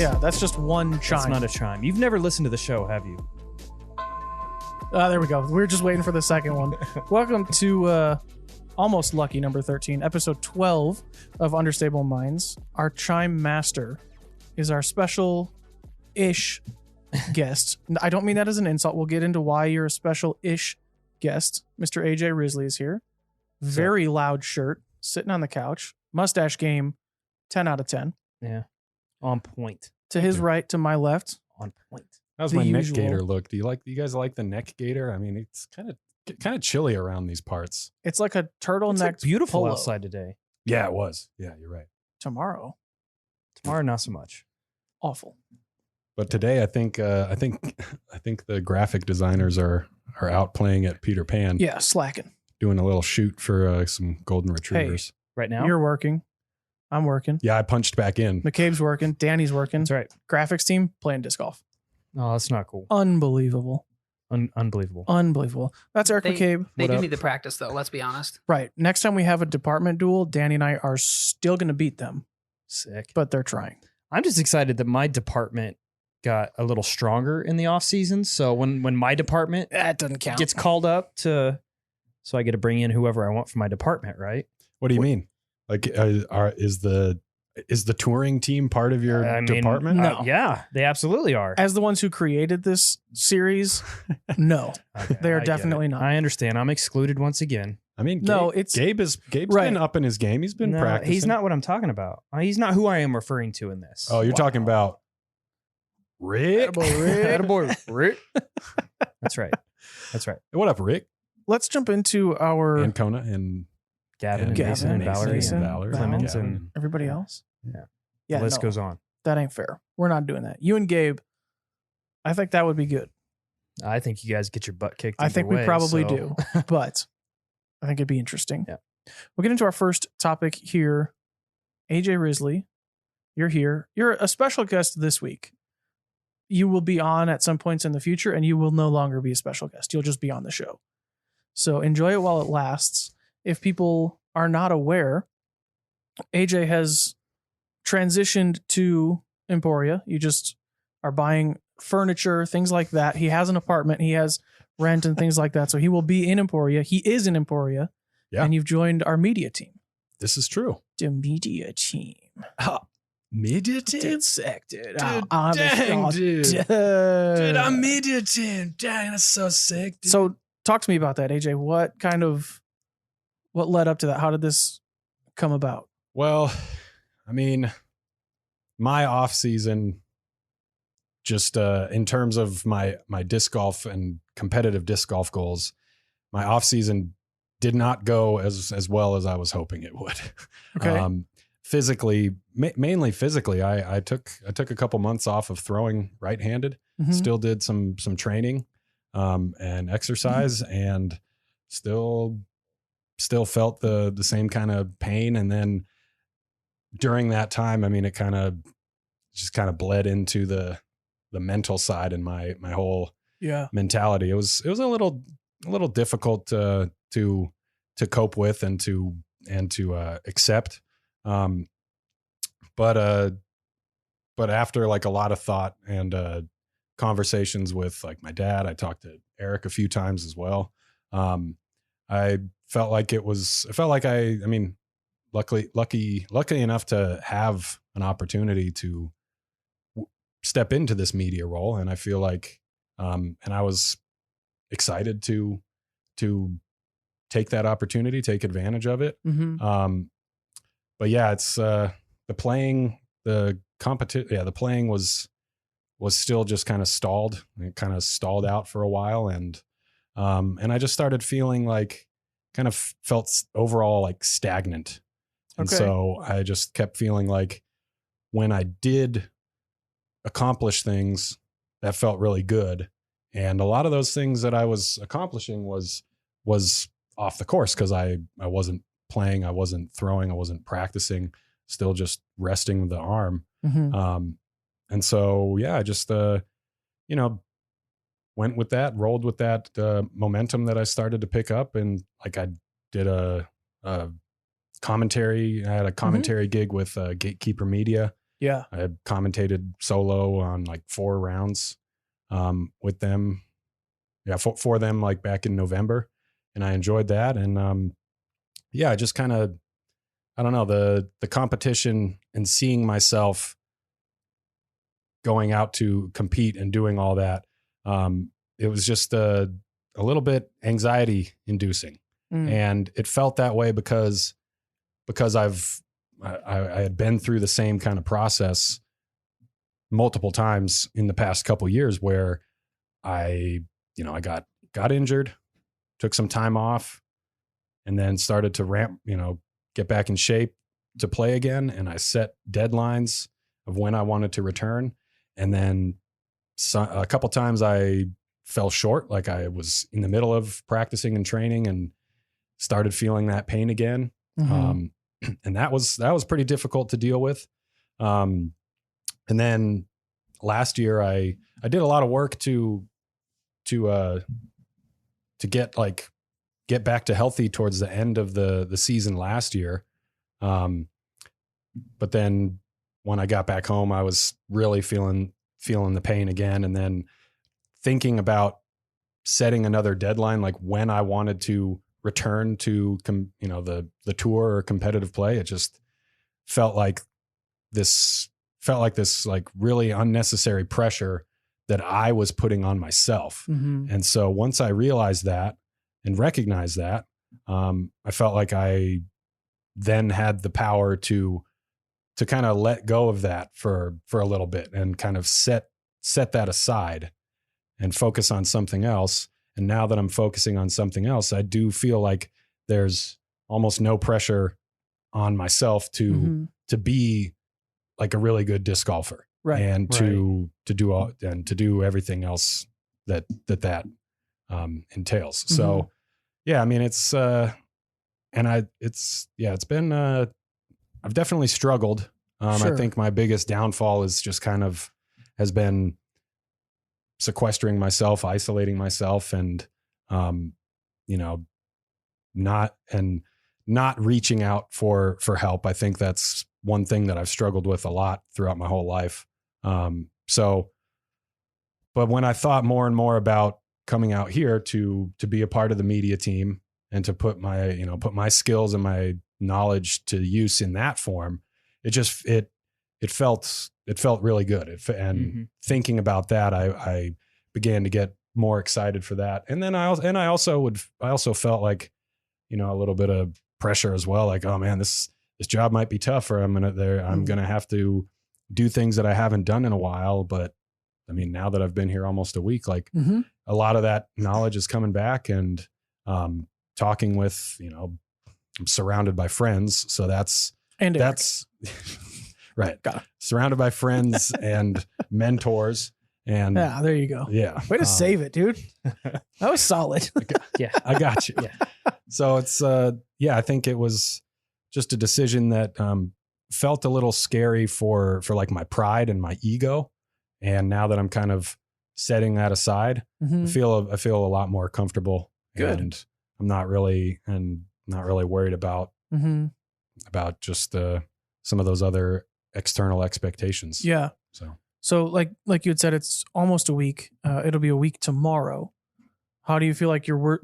Yeah, that's just one chime. That's not a chime. You've never listened to the show, have you? There we go. We're just waiting for the second one. Welcome to almost lucky number 13, episode 12 of Understable Minds. Our chime master is our special-ish guest. I don't mean that as an insult. We'll get into why you're a special-ish guest. Mr. AJ Risley is here. Very loud shirt, sitting on the couch. Mustache game, 10 out of 10. Yeah. On point. To his right, to my left. On point. How's my neck gaiter look? Do you guys like the neck gaiter? I mean, it's kind of chilly around these parts. It's like a turtleneck. It's beautiful polo. outside today. Yeah, it was. Yeah, you're right. Tomorrow, not so much. Awful. But today, I think the graphic designers are out playing at Peter Pan. Yeah, slacking. Doing a little shoot for some golden retrievers. Right now? You're working. I'm working. Yeah, I punched back in. McCabe's working. Danny's working. That's right. Graphics team playing disc golf. Oh, that's not cool. Unbelievable. Unbelievable. Unbelievable. That's Eric McCabe. They do need the practice, though. Let's be honest. Right. Next time we have a department duel, Danny and I are still going to beat them. Sick. But they're trying. I'm just excited that my department got a little stronger in the off season. So when my department that doesn't count. Gets called up so I get to bring in whoever I want for my department, right? What do you mean? Like, is the touring team part of your department? No. Yeah, they absolutely are. As the ones who created this series, no. Okay, they are definitely not. I understand. I'm excluded once again. I mean, Gabe's right. Been up in his game. He's been practicing. He's not what I'm talking about. He's not who I am referring to in this. Oh, you're talking about Rick? Attaboy, Rick. That's right. What up, Rick? Let's jump into our... And Kona and Gavin and Mason and Valerie and Clemens and everybody else. Yeah. The list goes on. That ain't fair. We're not doing that. You and Gabe, I think that would be good. I think you guys get your butt kicked. I think we probably do, but I think it'd be interesting. Yeah. We'll get into our first topic here. AJ Risley, you're here. You're a special guest this week. You will be on at some points in the future, and you will no longer be a special guest. You'll just be on the show. So enjoy it while it lasts. If people are not aware, AJ has transitioned to Emporia. You just are buying furniture, things like that. He has an apartment. He has rent and things like that. So he will be in Emporia. He is in Emporia. Yeah. And you've joined our media team. This is true. The media team. Media team? Dissected. Dang, dude. Dude, I'm media team. Dang, that's so sick, dude. So talk to me about that, AJ. What led up to that? How did this come about? Well, I mean, my off season, just in terms of my disc golf and competitive disc golf goals, my off season did not go as well as I was hoping it would. Okay. Physically, mainly physically, I took a couple months off of throwing right-handed. Mm-hmm. Still did some training and exercise, and still felt the same kind of pain. And then during that time, I mean, it kind of bled into the mental side and my whole mentality. It was a little difficult to cope with and to accept. But after like a lot of thought and conversations with like my dad, I talked to Eric a few times as well. I felt like I mean, lucky enough to have an opportunity to step into this media role. And I feel like, and I was excited to take that opportunity, take advantage of it. Mm-hmm. But yeah, it's the playing was still just kind of stalled. It kind of stalled out for a while. And I just started feeling like kind of felt overall like stagnant. And so I just kept feeling like when I did accomplish things, that felt really good. And a lot of those things that I was accomplishing was off the course because I wasn't playing, I wasn't throwing, I wasn't practicing, still just resting the arm. Mm-hmm. And so, yeah, I just, went with that, rolled with that momentum that I started to pick up. And like I did a commentary, I had a commentary gig with Gatekeeper Media Yeah. I had commentated solo on like 4 rounds with them. Yeah, for them like back in November, and I enjoyed that. And I just kind of, I don't know, the competition and seeing myself going out to compete and doing all that. It was just a little bit anxiety inducing. And it felt that way because I had been through the same kind of process multiple times in the past couple of years where I got injured, took some time off, and then started to get back in shape to play again. And I set deadlines of when I wanted to return. And then a couple times I fell short, like I was in the middle of practicing and training and started feeling that pain again. And that was pretty difficult to deal with. And then last year I did a lot of work to get back to healthy towards the end of the season last year. But then when I got back home, I was really feeling the pain again. And then thinking about setting another deadline, like when I wanted to return to, the tour or competitive play, it just felt like this like really unnecessary pressure that I was putting on myself. And so once I realized that and recognized that, I felt like I then had the power to kind of let go of that for a little bit and kind of set that aside and focus on something else. And now that I'm focusing on something else, I do feel like there's almost no pressure on myself to be like a really good disc golfer, Right. And to do everything else that entails. So, yeah, I mean, it's been, I've definitely struggled. Sure. I think my biggest downfall is just has been sequestering myself, isolating myself, and, not reaching out for help. I think that's one thing that I've struggled with a lot throughout my whole life. But when I thought more and more about coming out here to be a part of the media team and to put my skills and my knowledge to use in that form, it felt really good. Thinking about that, I began to get more excited for that. And then I also felt like, a little bit of pressure as well. Like, oh man, this job might be tough, or I'm going to have to do things that I haven't done in a while. But I mean, now that I've been here almost a week, like a lot of that knowledge is coming back, and talking with, I'm surrounded by friends. So that's right. Surrounded by friends and mentors. And yeah, there you go. Yeah. Way to save it, dude. That was solid. I got you. Yeah. So it's, I think it was just a decision that felt a little scary for like my pride and my ego. And now that I'm kind of setting that aside, I feel a lot more comfortable. Good. And I'm not really worried about just some of those other external expectations. Yeah. So like you had said, it's almost a week. It'll be a week tomorrow. How do you feel like your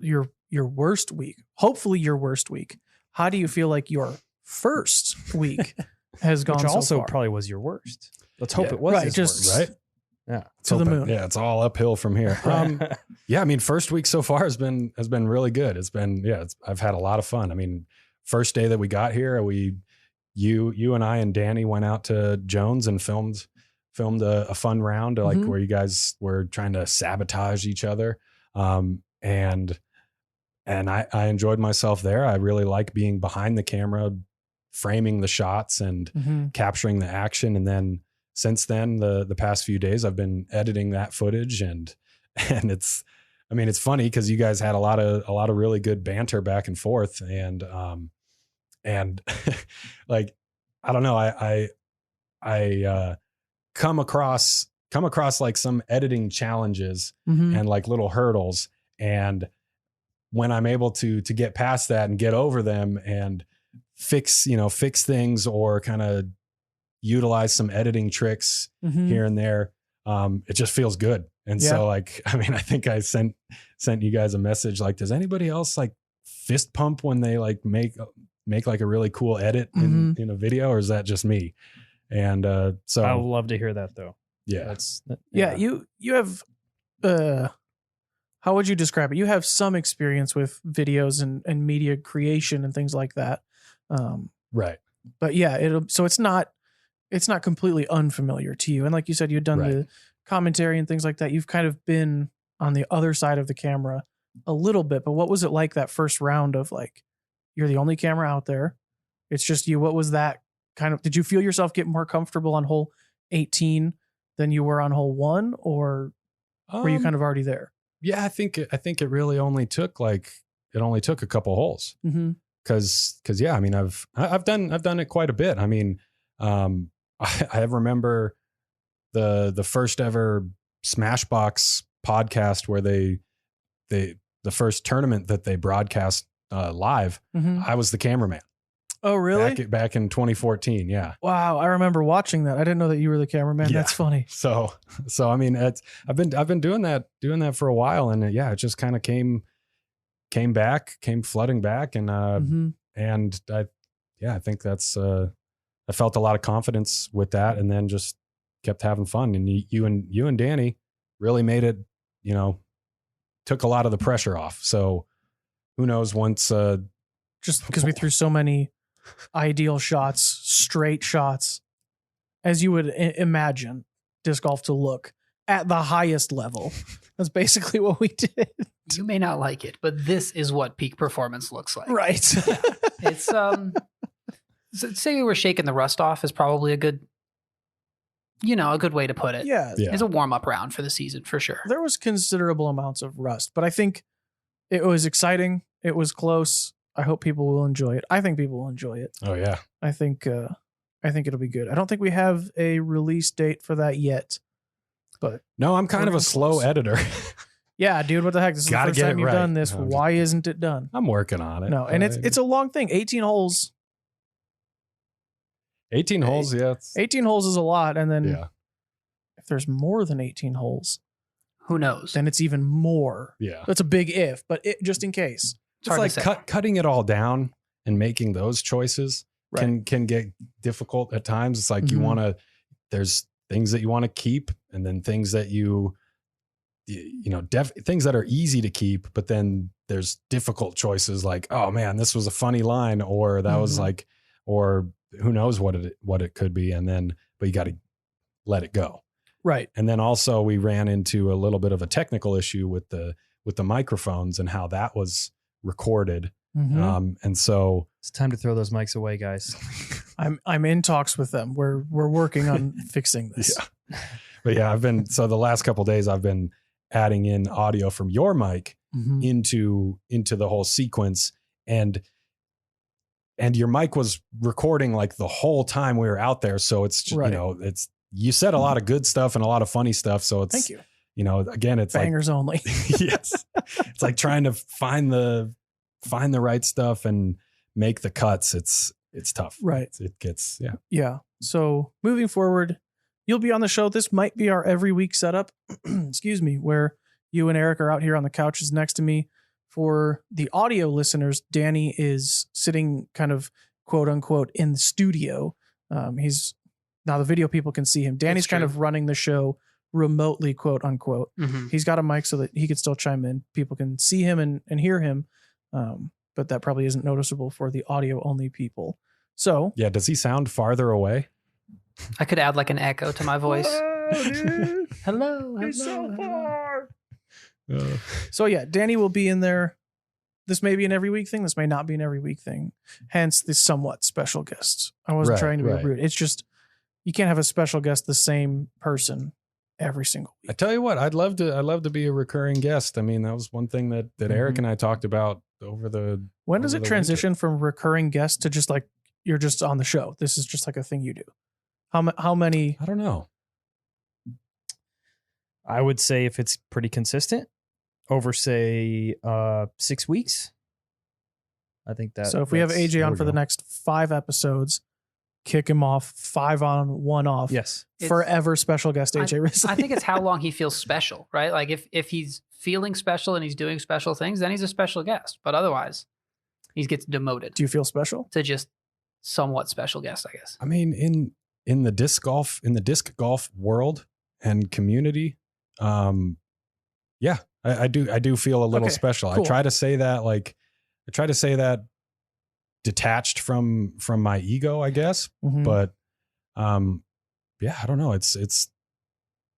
worst week? Hopefully your worst week. How do you feel like your first week has gone? Which also so far? Probably was your worst. Let's hope it was right, his just worst. Right. Yeah. To the moon. Yeah, it's all uphill from here. I mean, first week so far has been really good. It's been, I've had a lot of fun. I mean, first day that we got here, you and I and Danny went out to Jones and filmed a fun round, like where you guys were trying to sabotage each other. And I enjoyed myself there. I really like being behind the camera, framing the shots and capturing the action. And then since then, the past few days, I've been editing that footage, and it's funny because you guys had a lot of really good banter back and forth, and like, I don't know, I come across like some editing challenges and like little hurdles, and when I'm able to get past that and get over them and fix things, or kind of utilize some editing tricks Mhm. here and there, it just feels good. And Yeah. so like, I mean, I think I sent you guys a message like, does anybody else like fist pump when they like make like a really cool edit in a video, or is that just me? And so I would love to hear that though. yeah, Yeah, you have how would you describe it? You have some experience with videos and media creation and things like that. right. But yeah, so it's not completely unfamiliar to you. And like you said, you've done Right. the commentary and things like that. You've kind of been on the other side of the camera a little bit. But what was it like that first round of like, you're the only camera out there, it's just you? What was that kind of? Did you feel yourself get more comfortable on hole 18 than you were on hole 1, or were you kind of already there? Yeah, I think it really only took a couple holes. Mm-hmm. Cause yeah, I mean, I've done it quite a bit. I mean, I remember the first ever Smashbox podcast where the first tournament that they broadcast live. Mm-hmm. I was the cameraman. Oh, really? Back in 2014. Yeah. Wow, I remember watching that. I didn't know that you were the cameraman. Yeah. That's funny. So I mean, I've been doing that for a while, and yeah, it just kind of came flooding back, and and I think that's I felt a lot of confidence with that, and then just kept having fun. And you and Danny really made it, took a lot of the pressure off. So who knows, once just because we threw so many ideal shots, straight shots, as you would imagine disc golf to look at the highest level. That's basically what we did. You may not like it, but this is what peak performance looks like. Right. It's say we were shaking the rust off is probably a good way to put it. Yeah. It's a warm-up round for the season for sure. There was considerable amounts of rust, but I think it was exciting. It was close. I hope people will enjoy it. I think people will enjoy it. oh yeah, I think it'll be good. I don't think we have a release date for that yet, but no, I'm kind of a slow editor. yeah, dude, what the heck? This is the Gotta first get time it you've right. done this. No, I'm Why isn't it done? I'm working on it. No, and it's a long thing. 18 holes. 18 holes. Yeah. 18 holes is a lot, and then Yeah. if there's more than 18 holes, Who knows? then it's even more. Yeah. That's a big if, but just in case. It's hard to like say. cutting it all down and making those choices Right. can get difficult at times. It's like Mhm. you want to, there's things that you want to keep, and then things that things that are easy to keep, but then there's difficult choices like, oh man, this was a funny line, or that was Mhm. like, or who knows what it could be. And then, but you got to let it go. Right. And then also we ran into a little bit of a technical issue with the microphones and how that was recorded. Mhm. And so It's time to throw those mics away, guys. I'm in talks with them. We're working on fixing this. yeah, but yeah, so the last couple of days I've been adding in audio from your mic Mhm. into the whole sequence, and your mic was recording like the whole time we were out there. So it's, Right. you said a lot of good stuff and a lot of funny stuff. So it's, Thank you. Again, it's Bangers only. like, yes, it's like trying to find the right stuff and make the cuts. It's tough. Right. It gets, yeah. Yeah. So moving forward, you'll be on the show. This might be our every week setup, excuse me, where you and Eric are out here on the couches next to me. For the audio listeners, Danny is sitting kind of quote unquote in the studio. He's now the video people can see him. Danny's kind true. of running the show remotely, quote unquote. Mhm. He's got a mic so that he could still chime in. People can see him and hear him. But that probably isn't noticeable for the audio only people. So Yeah. Does he sound farther away? I could add like an echo to my voice. Hello. He's so hello. far. So yeah, Danny will be in there. This may be an every week thing. This may not be an every week thing. Hence the somewhat special guest. I wasn't Right, trying to be right. rude. It's just you can't have a special guest the same person every single I week. tell you what, I'd love to be a recurring guest. I mean, that was one thing that Eric and I talked about over the. When does over it the transition from recurring guest to just like you're just on the show? This is just like a thing you do. How many? I don't know. I would say if it's pretty consistent over, say, 6 weeks. I think that. So if we have AJ there on we for the go. next 5 episodes, kick him off 5 on, 1 off. Yes. Forever special guest AJ Risley. I think it's how long he feels special, right? Like if he's feeling special and he's doing special things, then he's a special guest. But otherwise, he gets demoted Do you feel special? to just somewhat special guest, I guess. I mean, in the disc golf world and community, yeah, I do feel a little Okay, special. cool. I try to say that detached from my ego, I guess. Mhm. But yeah, I don't know. It's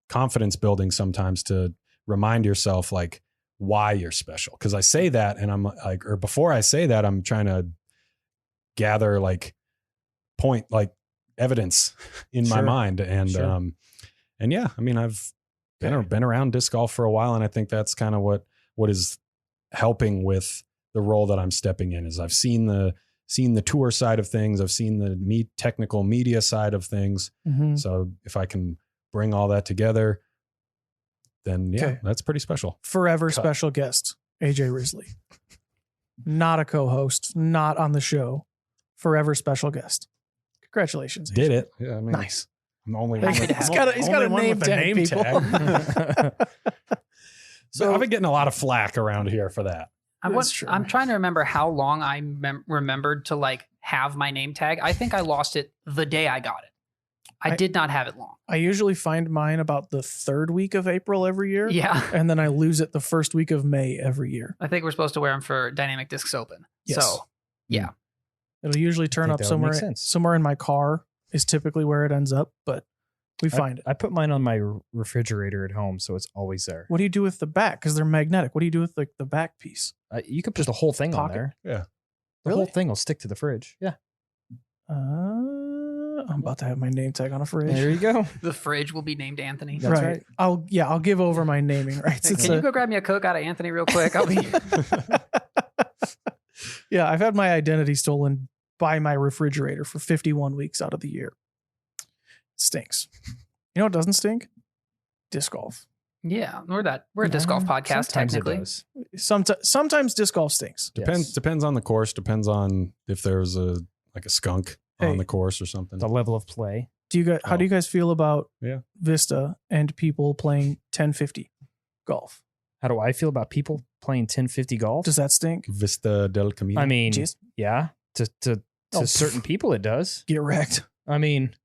confidence building sometimes to remind yourself like why you're special. Cause I say that and I'm like, or before I say that, I'm trying to gather like evidence in my Sure. mind. And Sure. and yeah, I mean, I've been around disc golf for a while, and I think that's kind of what is helping with the role that I'm stepping in. Is I've seen the tour side of things, I've seen the technical media side of things. Mhm. So if I can bring all that together, then yeah, Okay. that's pretty special. Forever Cut. special guest AJ Risley. Not a co-host, not on the show. Forever special guest. Congratulations. AJ. Did it? Yeah, I mean, Nice. I'm the only Happy one. to have He's got a Only one name with a tag, name people. tag. So So I've been getting a lot of flack around here for that. That's true. I'm trying to remember how long I remembered to like have my name tag. I think I lost it the day I got it. I did not have it long. I usually find mine about the 3rd week of April every year. Yeah. And then I lose it the 1st week of May every year. I think we're supposed to wear them for Dynamic Discs Open. Yes. So, yeah. It'll usually turn think up that would make somewhere. sense. Somewhere in my car is typically where it ends up, but we find it. I put mine on my refrigerator at home, so it's always there. What do you do with the back? Because they're magnetic. What do you do with like the back piece? You could put the whole thing on pocket? there. Yeah. The Really? whole thing will stick to the fridge. Yeah. I'm about to have my name tag on a fridge. There you go. The fridge will be named Anthony. That's right. I'll give over my naming rights. Hey, It's can you go grab me a Coke out of Anthony real quick? I'll be. yeah, I've had my identity stolen by my refrigerator for 51 weeks out of the year. It stinks. You know what doesn't stink? Disc golf. Yeah, we're a disc golf podcast Sometimes technically. it does. Sometimes disc golf stinks. Yes. Depends on the course. Depends on if there's a skunk Hey. on the course or something. The level of play. How do you guys feel about Yeah. Vista and people playing 1050 golf? How do I feel about people playing 1050 golf? Does that stink? Vista del Camino. I mean, Jeez. yeah, to Oh, certain people it does. Get wrecked. I mean,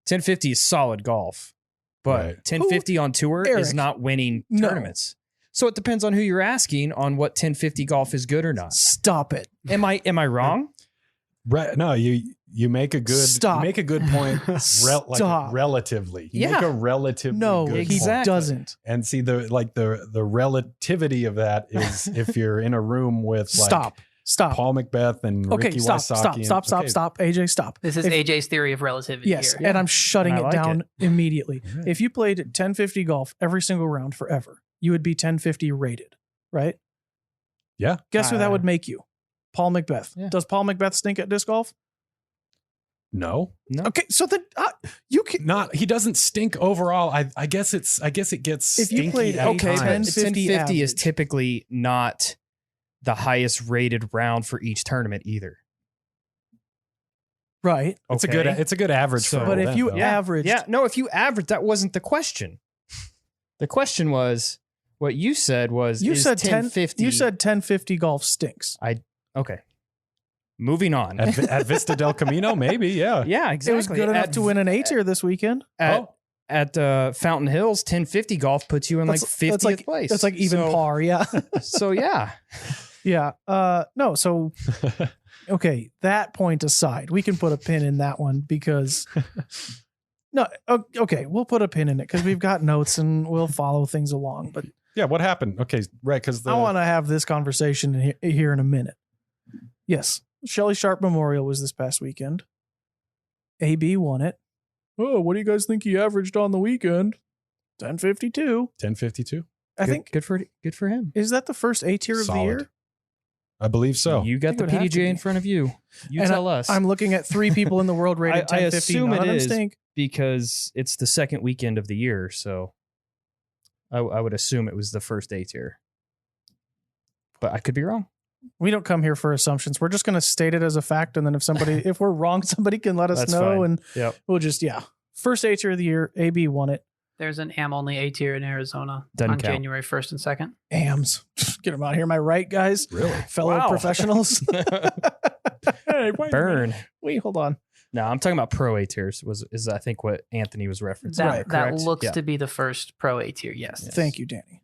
1050 is solid golf, but Right. 1050 on tour is Eric, not winning no. tournaments. So it depends on who you're asking on what 1050 golf is good or not. Stop it. Am I wrong? No, you make a good Stop. You make a good point. Stop. Relatively, you Yeah. make a relatively No, good he point. doesn't. And see the relativity of that is if you're in a room with like Stop. Paul Macbeth and Okay, Ricky stop. Wysocki. Stop. AJ, stop. This is If- AJ's theory of relativity. Yes, here. and I'm shutting And I it like down immediately. Right. If you played 1050 golf every single round forever, you would be 1050 rated, right? Yeah. Guess who that would make you? Paul Macbeth. Yeah. Does Paul Macbeth stink at disc golf? No, No. Okay, so then you can. not he doesn't stink overall. I guess it gets If you stinky played- at okay, times. then 1050 is average. typically not the highest rated round for each tournament either. Right. It's Okay. a good average So- for But an if event, you though. averaged. Yeah, no, if you average, that wasn't the question. The question was, what you said was, You is said 1050. You said 1050 golf stinks. okay. Moving on. at Vista del Camino, maybe, yeah. Yeah, exactly. It was good enough to win an A tier this weekend. At Fountain Hills, 1050 golf puts you in like 50th place. That's like even So- par. Yeah. So yeah, Yeah. No. So, okay. That point aside, we can put a pin in that one because. No. Okay. We'll put a pin in it because we've got notes and we'll follow things along. But Yeah, what happened? Okay, right, because I want to have this conversation here in a minute. Yes. Shelley Sharp Memorial was this past weekend. AB won it. Oh, what do you guys think he averaged on the weekend? 1052. 1052. I think good for him. is that the first A tier of the Solid. year? I believe so. You got I the think it would have to PDJ in be. front of you. You And tell us. I'm looking at 3 people in the world rated I 1050. assume None it of them is. stink. because it's the second weekend of the year, so I would assume it was the first A tier, but I could be wrong. We don't come here for assumptions. We're just going to state it as a fact. And then if we're wrong, somebody can let us That's know. fine. And Yep. we'll just, First A tier of the year, AB won it. There's an AM only A tier in Arizona Doesn't on count. January 1st and 2nd. AMs. Get them out here. Am I right, guys? Really? Fellow Wow. professionals. Hey, wait a Burn. minute. Wait, hold on. No, I'm talking about Pro A tiers. Is I think what Anthony was referencing. That correct? looks Yeah. to be the first Pro A tier. Yes. Thank you, Danny.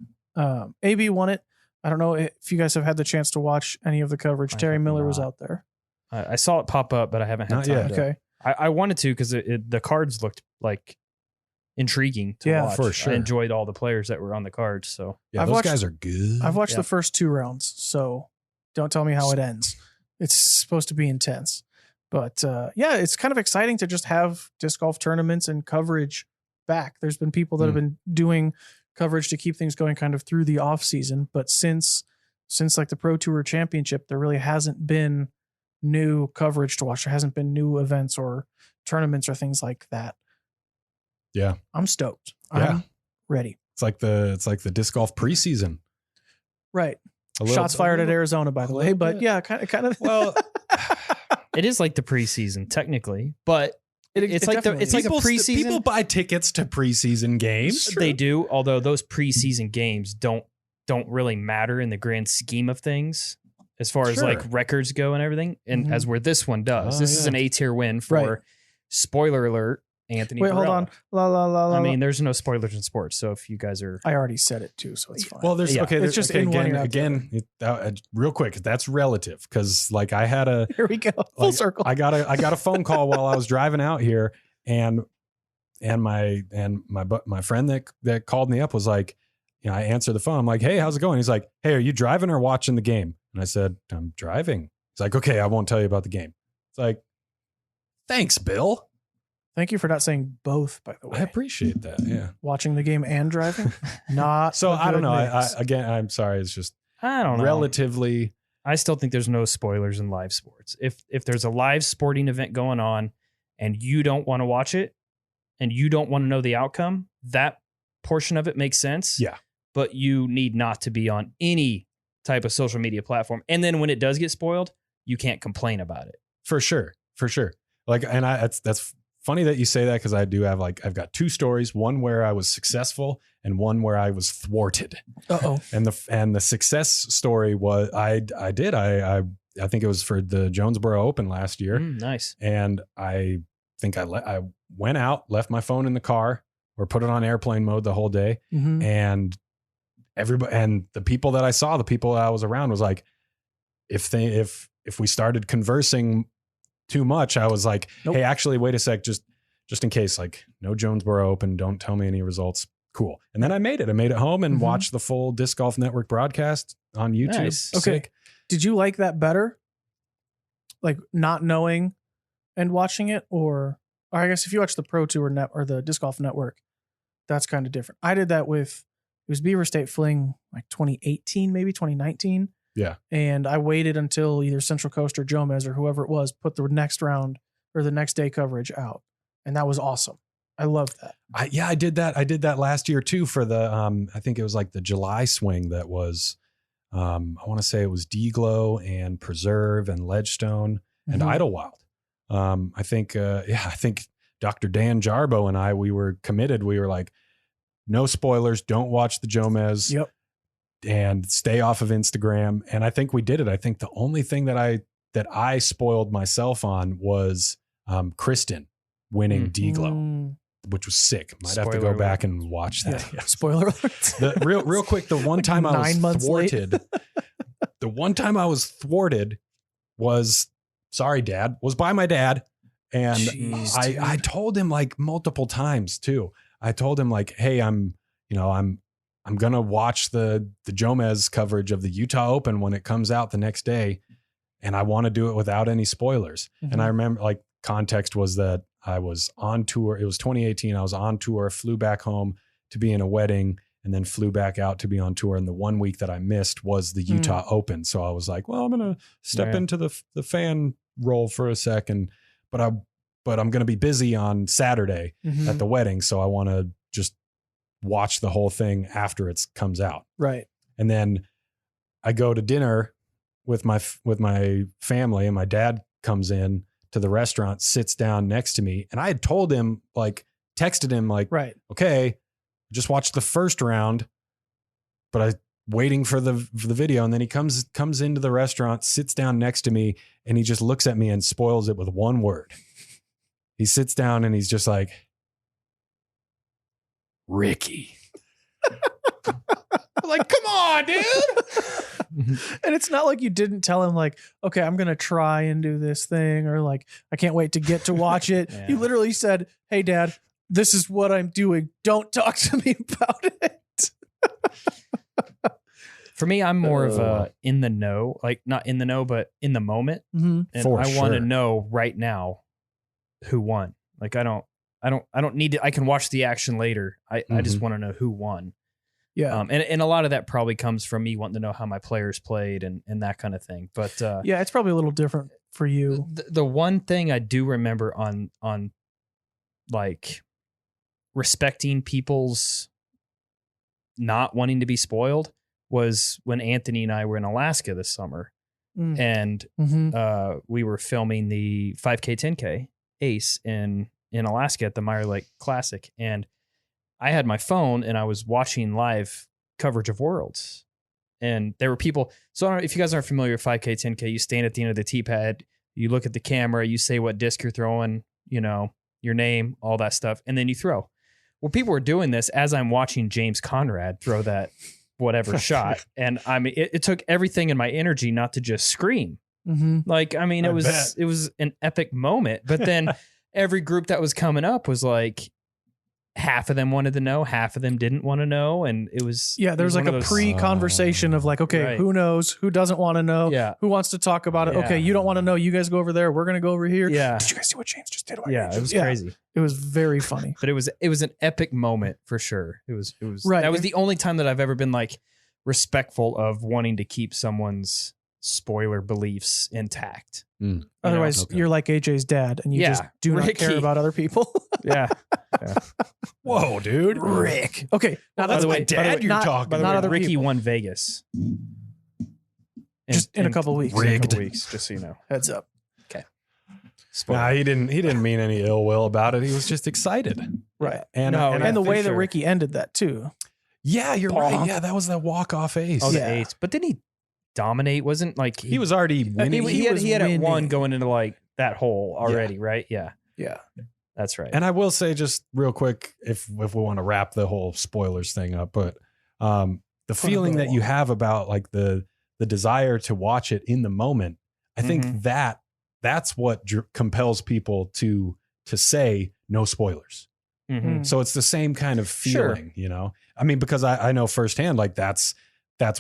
AB won it. I don't know if you guys have had the chance to watch any of the coverage. I Terry have Miller was not. out there. I saw it pop up, but I haven't had Not time. yet. To- Okay. I wanted to because the cards looked like intriguing to Yeah, watch. for sure. I enjoyed all the players that were on the cards. So Yeah, I've those watched- guys are good. I've watched Yeah. the first 2 rounds, so don't tell me how it ends. It's supposed to be intense. But it's kind of exciting to just have disc golf tournaments and coverage back. There's been people that have been doing coverage to keep things going kind of through the off season. But since like the Pro Tour Championship, there really hasn't been new coverage to watch. There hasn't been new events or tournaments or things like that. Yeah. I'm stoked. Yeah. I'm ready. It's like the disc golf preseason. Right. A little- Shots fired a at little- Arizona, by the a way. little But bit. yeah, kind of. Well, it is like the preseason technically, but it's like definitely it's like a people, preseason. people buy tickets to preseason games. They do, although those preseason games don't really matter in the grand scheme of things as far as Sure. like records go and everything. And Mhm. as where this one does, Oh, this is yeah. an A tier win for Right. spoiler alert, Anthony. Wait, hold Varela. on. La la la la. I mean, there's no spoilers in sports, so if you guys are I already said it too, so it's fine. Well, there's Yeah. okay. It's There's just okay, in one ear, out the again. Real quick, that's relative because like I had a here we go. Full like, circle. I got a phone call while I was driving out here, and my friend that called me up was like, I answered the phone. I'm like, hey, how's it going? He's like, hey, are you driving or watching the game? And I said, I'm driving. He's like, okay, I won't tell you about the game. It's like, thanks, Bill. Thank you for not saying both, by the way. I appreciate that. Yeah. Watching the game and driving. Not So a I don't good know. mix. I'm sorry. It's just I don't know. relatively. I still think there's no spoilers in live sports. If there's a live sporting event going on and you don't want to watch it and you don't want to know the outcome, that portion of it makes sense. Yeah. But you need not to be on any type of social media platform. And then when it does get spoiled, you can't complain about it. For sure. Like, and that's funny that you say that because I do have I've got 2 stories, one where I was successful and one where I was thwarted. Uh-oh. And the success story was I think it was for the Jonesboro Open last year. Nice. And I think I went out, left my phone in the car or put it on airplane mode the whole day. Mhm. And everybody, and the people that I saw, the people that I was around was like, if we started conversing too much, I was like, Nope. hey, actually, wait a sec. Just in case, like no Jonesboro Open, don't tell me any results. Cool. And then I made it home and Mhm. watched the full Disc Golf Network broadcast on YouTube. Nice. Okay. Sick. Did you like that better? Like not knowing and watching it, or I guess if you watch the Pro Tour net or the Disc Golf Network, that's kind of different. I did that with it was Beaver State Fling like 2018, maybe 2019. Yeah. And I waited until either Central Coast or Jomez or whoever it was put the next round or the next day coverage out. And that was awesome. I loved that. I did that. I did that last year too for the, I think it was like the July swing that was, I want to say it was D-Glow and Preserve and Ledgestone and Mhm. Idlewild. I think Dr. Dan Jarbo and I, we were committed. We were like, no spoilers. Don't watch the Jomez. Yep. And stay off of Instagram. And I think we did it. I think the only thing that I spoiled myself on was Kristen winning D-Glow, Mm. which was sick. Might have to Spoiler go back and watch that. Yeah. Spoiler alert. The real quick, the one Like time I 9 was months late. thwarted, the one time I was thwarted was, sorry, Dad, was by my dad. And Jeez, I dude. told him like multiple times too. I told him like, hey, I'm going to watch the Jomez coverage of the Utah Open when it comes out the next day. And I want to do it without any spoilers. Mhm. And I remember like context was that I was on tour. It was 2018. I was on tour, flew back home to be in a wedding and then flew back out to be on tour. And the 1 week that I missed was the Utah Open. So I was like, well, I'm going to step Yeah. into the fan role for a second, but I'm going to be busy on Saturday Mhm. at the wedding. So I want to just watch the whole thing after it comes out. Right. And then I go to dinner with my family, and my dad comes in to the restaurant, sits down next to me, and I had told him, like, texted him, like, Right. okay, just watched the first round, but I waiting for the video, and then he comes into the restaurant, sits down next to me, and he just looks at me and spoils it with one word. He sits down and he's just like, Ricky. Like, come on, dude. And it's not like you didn't tell him, like, okay, I'm going to try and do this thing, or like, I can't wait to get to watch it. Yeah. You literally said, hey, Dad, this is what I'm doing. Don't talk to me about it. For me, I'm more of a in the know, like not in the know, but in the moment. Mm-hmm. And For I want to sure. know right now who won. Like I don't need to, I can watch the action later. I just want to know who won. Yeah. And a lot of that probably comes from me wanting to know how my players played and that kind of thing. But Yeah, it's probably a little different for you. the one thing I do remember on like respecting people's not wanting to be spoiled was when Anthony and I were in Alaska this summer, Mm. and Mm-hmm. we were filming the 5K, 10K ace in Alaska at the Meyer Lake Classic. And I had my phone and I was watching live coverage of Worlds, and there were people. So I don't know if you guys aren't familiar with 5K, 10K, you stand at the end of the tee pad, you look at the camera, you say what disc you're throwing, you know, your name, all that stuff, and then you throw. Well, people were doing this as I'm watching James Conrad throw that whatever shot. And I mean, it took everything in my energy not to just scream. Mm-hmm. Like, I mean, I it was an epic moment, but then every group that was coming up was like, half of them wanted to know, half of them didn't want to know. And it was, Yeah, there's it was like one a of those- pre-conversation of like, okay, Right. who knows? Who doesn't want to know? Yeah. Who wants to talk about it? Yeah. Okay, you don't want to know. You guys go over there. We're going to go over here. Yeah. Did you guys see what James just did? Yeah. It was crazy, It was very funny. but it was an epic moment for sure. It was, Right. That was the only time that I've ever been like respectful of wanting to keep someone's spoiler beliefs intact. Mm. Otherwise, Okay. you're like AJ's dad, and you Yeah, just do not Ricky. care about other people. Yeah. Whoa, dude. Rick. Okay, now By that's the my way- dad. you're not, talking By the not way, other Ricky people. won Vegas. Just in a couple weeks. In a Rigged. couple weeks, just so you know. Heads up. Nah, he didn't mean any ill will about it. He was just excited. Right. And No, and, yeah, And the for way that sure. Ricky ended that too. yeah, you're Bonk. right. Yeah, that was that walk-off ace. Oh, the Yeah. eighth. But didn't he dominate? Wasn't like He was already winning. he was had it one winning. going into like that hole already, right? Yeah, Yeah. that's right. And I will say just real quick, if we want to wrap the whole spoilers thing up, but the feeling that you have about like the desire to watch it in the moment, I think that's what compels people to say no spoilers. Mhm. So it's the same kind of Sure. feeling, you know. I mean, because I know firsthand, like that's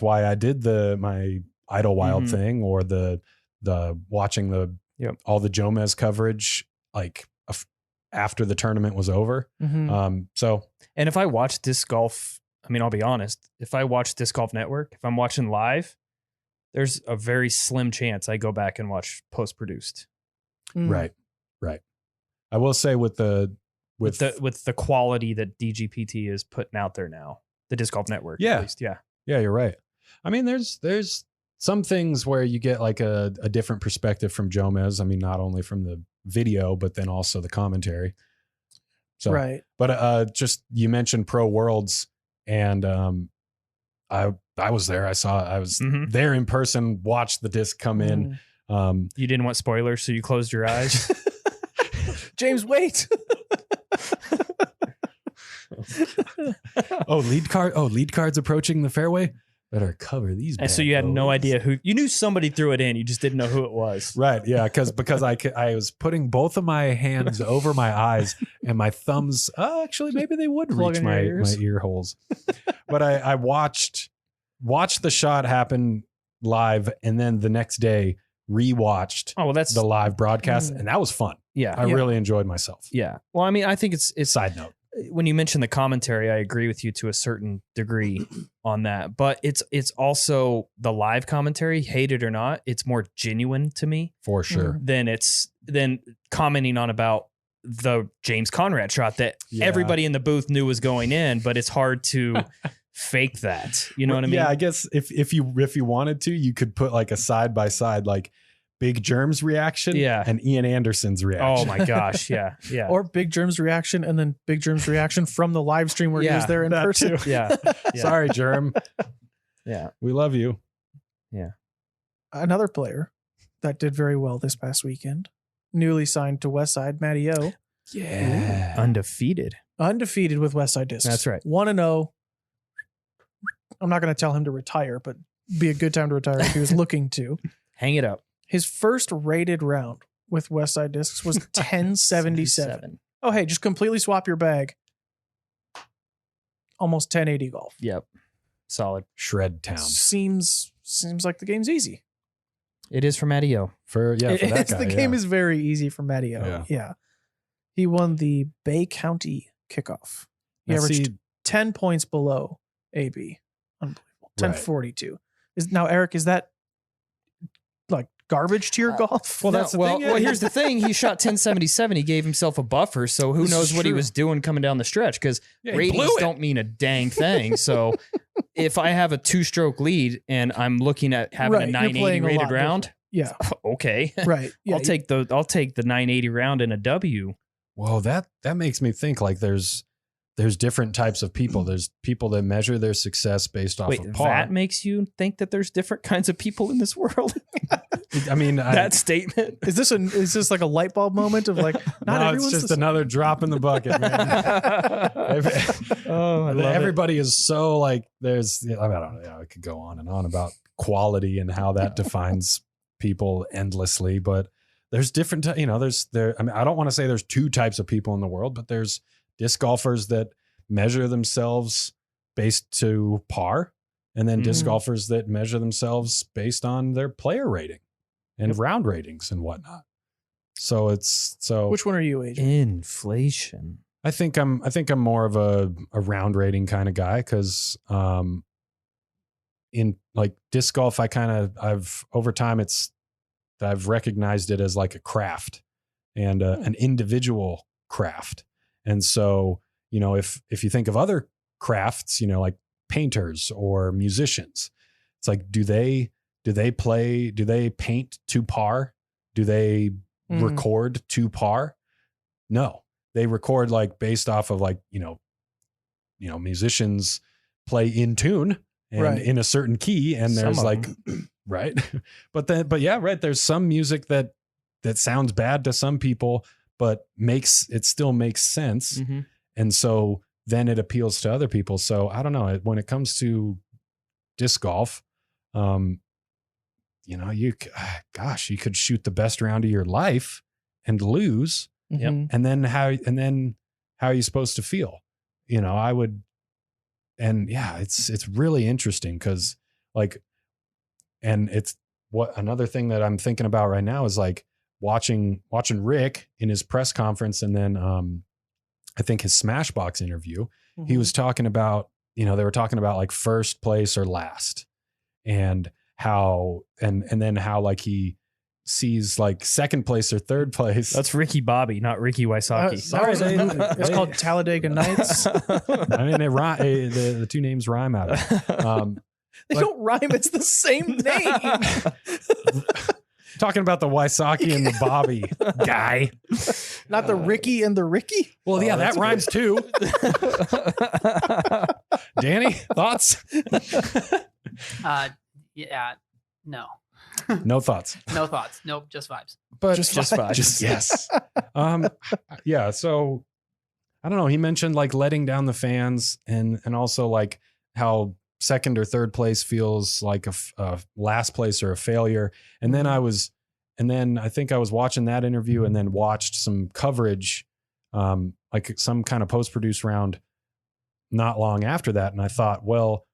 why I did my Idlewild Mhm. thing, or the watching Yep. all the Jomez coverage like after the tournament was over. Mhm. So And if I watch disc golf, I mean, I'll be honest. If I watch Disc Golf Network, if I'm watching live, there's a very slim chance I go back and watch post produced Mm. right. I will say with the with the quality that DGPT is putting out there now, the Disc Golf Network. Yeah. At least. Yeah. yeah, you're right. I mean, there's some things where you get like a different perspective from Jomez. I mean, not only from the video, but then also the commentary. So, Right. but just you mentioned Pro Worlds, and I was there. I was Mhm. there in person. Watched the disc come in. You didn't want spoilers, so you closed your eyes. James, wait. lead card's approaching the fairway. Better cover these. And so bad you had no boys. idea who. You knew somebody threw it in. You just didn't know who it was. Right. Yeah. Because I was putting both of my hands over my eyes, and my thumbs, actually, maybe they would Plug reach in my your ears. ear holes. But I watched the shot happen live, and then the next day rewatched Oh well, that's the live broadcast, and that was fun. yeah. I really enjoyed myself. Yeah. Well, I mean, I think it's Side note. when you mention the commentary, I agree with you to a certain degree on that. But it's also the live commentary, hate it or not, it's more genuine to me For sure. than commenting on about the James Conrad shot that Yeah. everybody in the booth knew was going in, but it's hard to fake that. You know what I mean? Yeah, I guess if you wanted to, you could put like a side by side, like Big Germ's reaction and Ian Anderson's reaction. Oh my gosh. Yeah. Yeah. Or Big Germ's reaction and then Big Germ's reaction from the live stream where he was there in person. Yeah. Sorry, Germ. Yeah. We love you. Yeah. Another player that did very well this past weekend, newly signed to Westside, MattyO. Yeah. Undefeated Undefeated with Westside Discs. That's right. 1-0. I'm not going to tell him to retire, but be a good time to retire if he was looking to. Hang it up. His first rated round with Westside Discs was 1077. Oh, hey, just completely swap your bag. Almost 1080 golf. Yep. Solid. Shred town. Seems like the game's easy. It is for MattyO. For that guy. The game is very easy for MattyO. Yeah. He won the Bay County kickoff. He averaged 10 points below AB. Unbelievable. 1042. Eric, is that like garbage to your golf? Well, that's the thing. Well, here's the thing. He shot 1077. He gave himself a buffer, so who knows what he was doing coming down the stretch, because ratings don't mean a dang thing. So if I have a 2-stroke lead and I'm looking at having a 980 rated round, okay. Right. Yeah, I'll take the 980 round in a W. Well, that makes me think like there's different types of people. There's people that measure their success based off of par. That makes you think that there's different kinds of people in this world? I mean, that statement. Is this like a light bulb moment of like, not no, everyone's it's just another drop in the bucket, man. Everybody is so like, I don't know. I could go on and on about quality and how that defines people endlessly, but there's different, I mean, I don't want to say there's 2 types of people in the world, but there's disc golfers that measure themselves based to par, and then disc golfers that measure themselves based on their player rating and round ratings and whatnot. So which one are you, AJ? Inflation. I think I'm more of a round rating kind of guy, because in like disc golf, I've over time I've recognized it as like a craft and an individual craft. And so, if you think of other crafts, like painters or musicians, it's like, do they paint to par? Do they record to par? No, they record like based off of like, musicians play in tune and in a certain key. And there's like, right. But yeah, right. There's some music that sounds bad to some people, but still makes sense. Mm-hmm. And so then it appeals to other people. So I don't know, when it comes to disc golf, you could shoot the best round of your life and lose. Mm-hmm. And then how are you supposed to feel? It's really interesting, because like, and it's another thing that I'm thinking about right now is like watching Rick in his press conference, and then I think his Smashbox interview, he was talking about, they were talking about like first place or last, and how and then how like he sees like second place or third place. That's Ricky Bobby, not Ricky Wysocki. Sorry, it's called Talladega Nights. I mean, the 2 names rhyme out of it. They don't rhyme. It's the same name. Talking about the Wysocki and the Bobby guy. Not the Ricky and the Ricky? Well, yeah, that rhymes too. Danny, thoughts? No. No thoughts. No thoughts. Nope, just vibes. But just vibes. Yes. Yeah, so I don't know. He mentioned like letting down the fans, and also like how second or third place feels like a last place or a failure. And then I think I was watching that interview and then watched some coverage, like some kind of post-produced round not long after that. And I thought, well,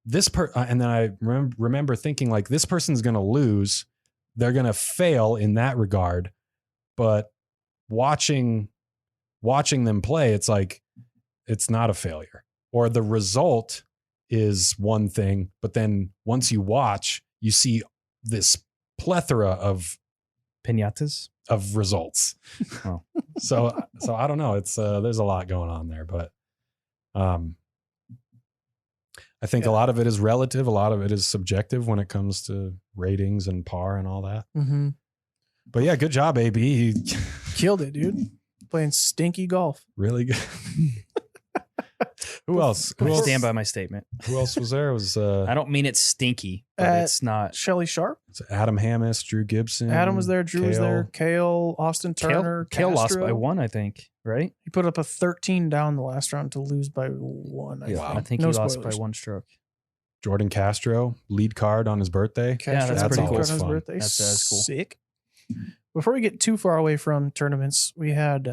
and then I remember thinking like, this person's going to lose. They're going to fail in that regard. But watching them play, it's like, it's not a failure, or the result is one thing, but then once you watch, you see this plethora of piñatas of results. Oh. So I don't know. It's there's a lot going on there, but I think Yeah. a lot of it is relative. A lot of it is subjective when it comes to ratings and par and all that. Mm-hmm. But yeah, good job, AB. He Killed it, dude. Playing stinky golf. really good. Who else? I stand by my statement. Who else was there? It was I don't mean it's stinky, but it's not. Shelly Sharp. Adam Hammis, Drew Gibson. Adam was there. Drew was there. Kale, Austin Turner. Kale lost Castro. by 1, I think, right? He put up a 13 down the last round to lose by 1. I think No he lost spoilers. by 1 stroke. Jordan Castro, lead card on his birthday. Castro that's had a pretty card cool. on his Fun. birthday. That's cool. Sick. Before we get too far away from tournaments, we had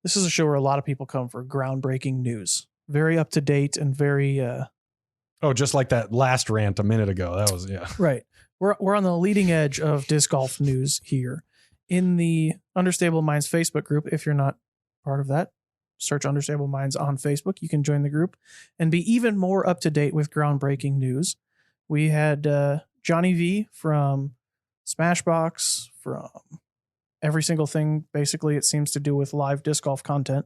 this is a show where a lot of people come for groundbreaking news. Very up to date and very Oh, just like that last rant a minute ago. That was, yeah. right. We're on the leading edge of disc golf news here. In the Understable Minds Facebook group, if you're not part of that, search Understable Minds on Facebook. You can join the group and be even more up to date with groundbreaking news. We had Johnny V from Smashbox, from every single thing, basically, it seems to do with live disc golf content.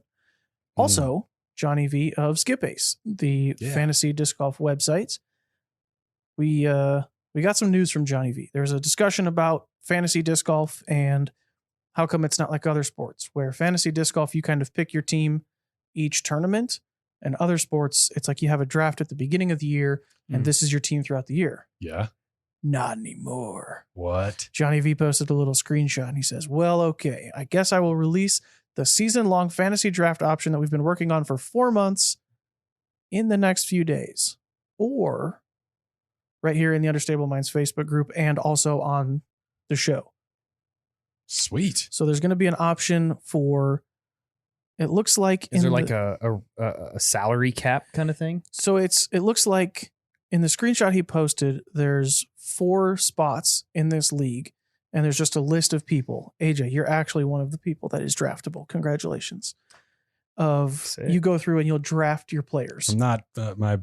Also, Johnny V of Skip Ace, the fantasy disc golf websites. We got some news from Johnny V. There's a discussion about fantasy disc golf and how come it's not like other sports, where fantasy disc golf, you kind of pick your team each tournament, and other sports, it's like you have a draft at the beginning of the year, and this is your team throughout the year. Yeah. Not anymore. What? Johnny V posted a little screenshot, and he says, well, okay, I guess I will release the season-long fantasy draft option that we've been working on for 4 months in the next few days. Or right here in the Understable Minds Facebook group and also on the show. Sweet. So there's going to be an option for, it looks like... Is there like a salary cap kind of thing? So it looks like in the screenshot he posted, there's 4 spots in this league, and there's just a list of people. AJ, you're actually one of the people that is draftable. Congratulations. You go through and you'll draft your players. I'm not, my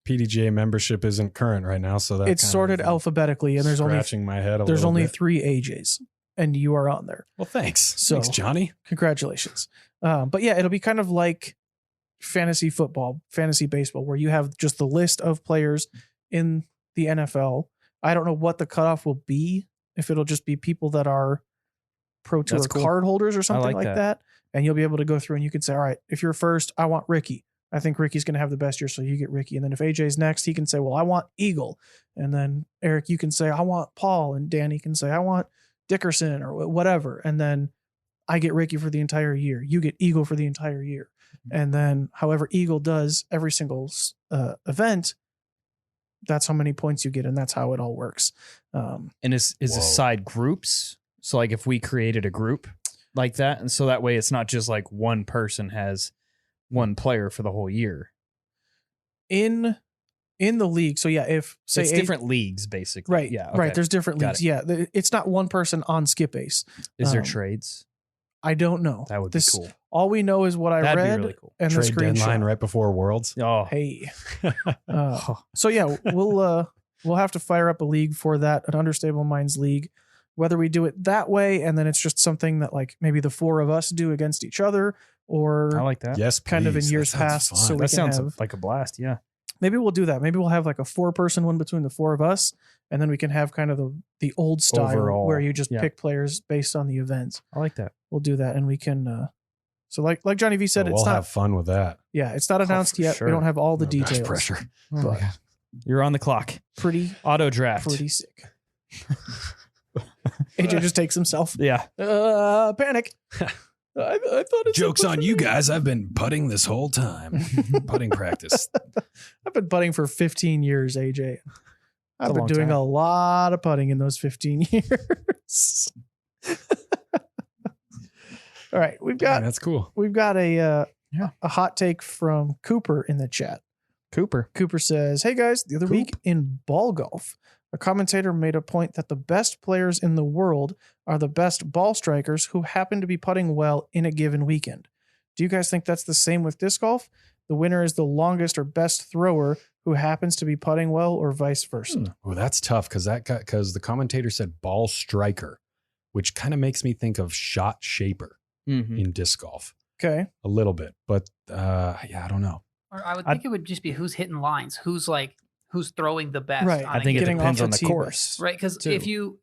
PDGA membership isn't current right now, so that It's sorted alphabetically, and there's only scratching my head a there's little only bit. 3 AJs, and you are on there. Well, thanks. So- Thanks, Johnny. Congratulations. But yeah, it'll be kind of like fantasy football, fantasy baseball, where you have just the list of players in the NFL. I don't know what the cutoff will be, if it'll just be people that are Pro Tour That's cool. card holders or something like like that. And you'll be able to go through and you can say, all right, if you're first, I want Ricky. I think Ricky's going to have the best year, so you get Ricky. And then if AJ's next, he can say, well, I want Eagle. And then Eric, you can say, I want Paul. And Danny can say, I want Dickerson or whatever. And then I get Ricky for the entire year. You get Eagle for the entire year. And then however Eagle does every single event, that's how many points you get. And that's how it all works. And is Whoa. aside groups? So like if we created a group like that, and so that way it's not just like one person has one player for the whole year. In the league. So yeah, if say It's different leagues basically. right. Yeah. Right. okay. There's different Got leagues. Yeah. It's not one person on Skip Ace. Is there um, trades? I don't know. That would be cool. All we know is what I That'd read be really cool. and the Trade deadline screenshot. right before Worlds. Oh, Hey. So yeah, we'll have to fire up a league for that, an Understable Minds league. Whether we do it that way, and then it's just something that like maybe the 4 of us do against each other, or I like that. Yes, kind of in please. years That sounds past, fun. so we That can sounds have- like a blast. Yeah. maybe we'll do that. Maybe we'll have like a 4-person one between the 4 of us, and then we can have kind of the old style Overall, where you just yeah. pick players based on the events. I like that. We'll do that, and we can. So like Johnny V said, So it's we'll not. have fun with that. Yeah, it's not announced for yet. sure. We don't have all the Oh, gosh, details. pressure. Oh, But you're on the clock. pretty Auto draft. sick. AJ just takes himself. Yeah. Panic. I thought it's Joke's on you guys. I've been putting this whole time. Putting practice. I've been putting for 15 years, AJ. I've a been long doing time. a lot of putting in those 15 years. All right, we've Yeah, got that's cool. a hot take from Cooper in the chat. Cooper. Cooper says, "Hey guys, the other week in ball golf, a commentator made a point that the best players in the world are the best ball strikers who happen to be putting well in a given weekend. Do you guys think that's the same with disc golf? The winner is the longest or best thrower who happens to be putting well, or vice versa?" Well, that's tough because the commentator said ball striker, which kind of makes me think of shot shaper Mm-hmm. in disc golf Okay. a little bit. But yeah, I don't know. Or I would think it would just be who's hitting lines, who's throwing the best. Right. On I think it Getting depends off on the the tee course. right, because too.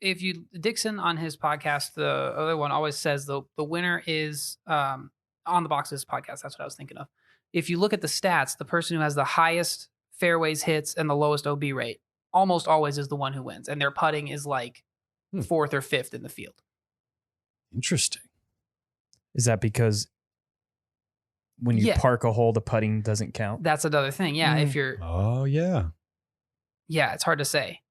if you Dixon on his podcast, the other one always says the winner is on the Boxes podcast. That's what I was thinking of. If you look at the stats, the person who has the highest fairways hits and the lowest OB rate almost always is the one who wins, and their putting is like fourth or fifth in the field. Interesting. Is that because when you Yeah. park a hole, the putting doesn't count? That's another thing. Yeah, if you're, Oh yeah. yeah, it's hard to say.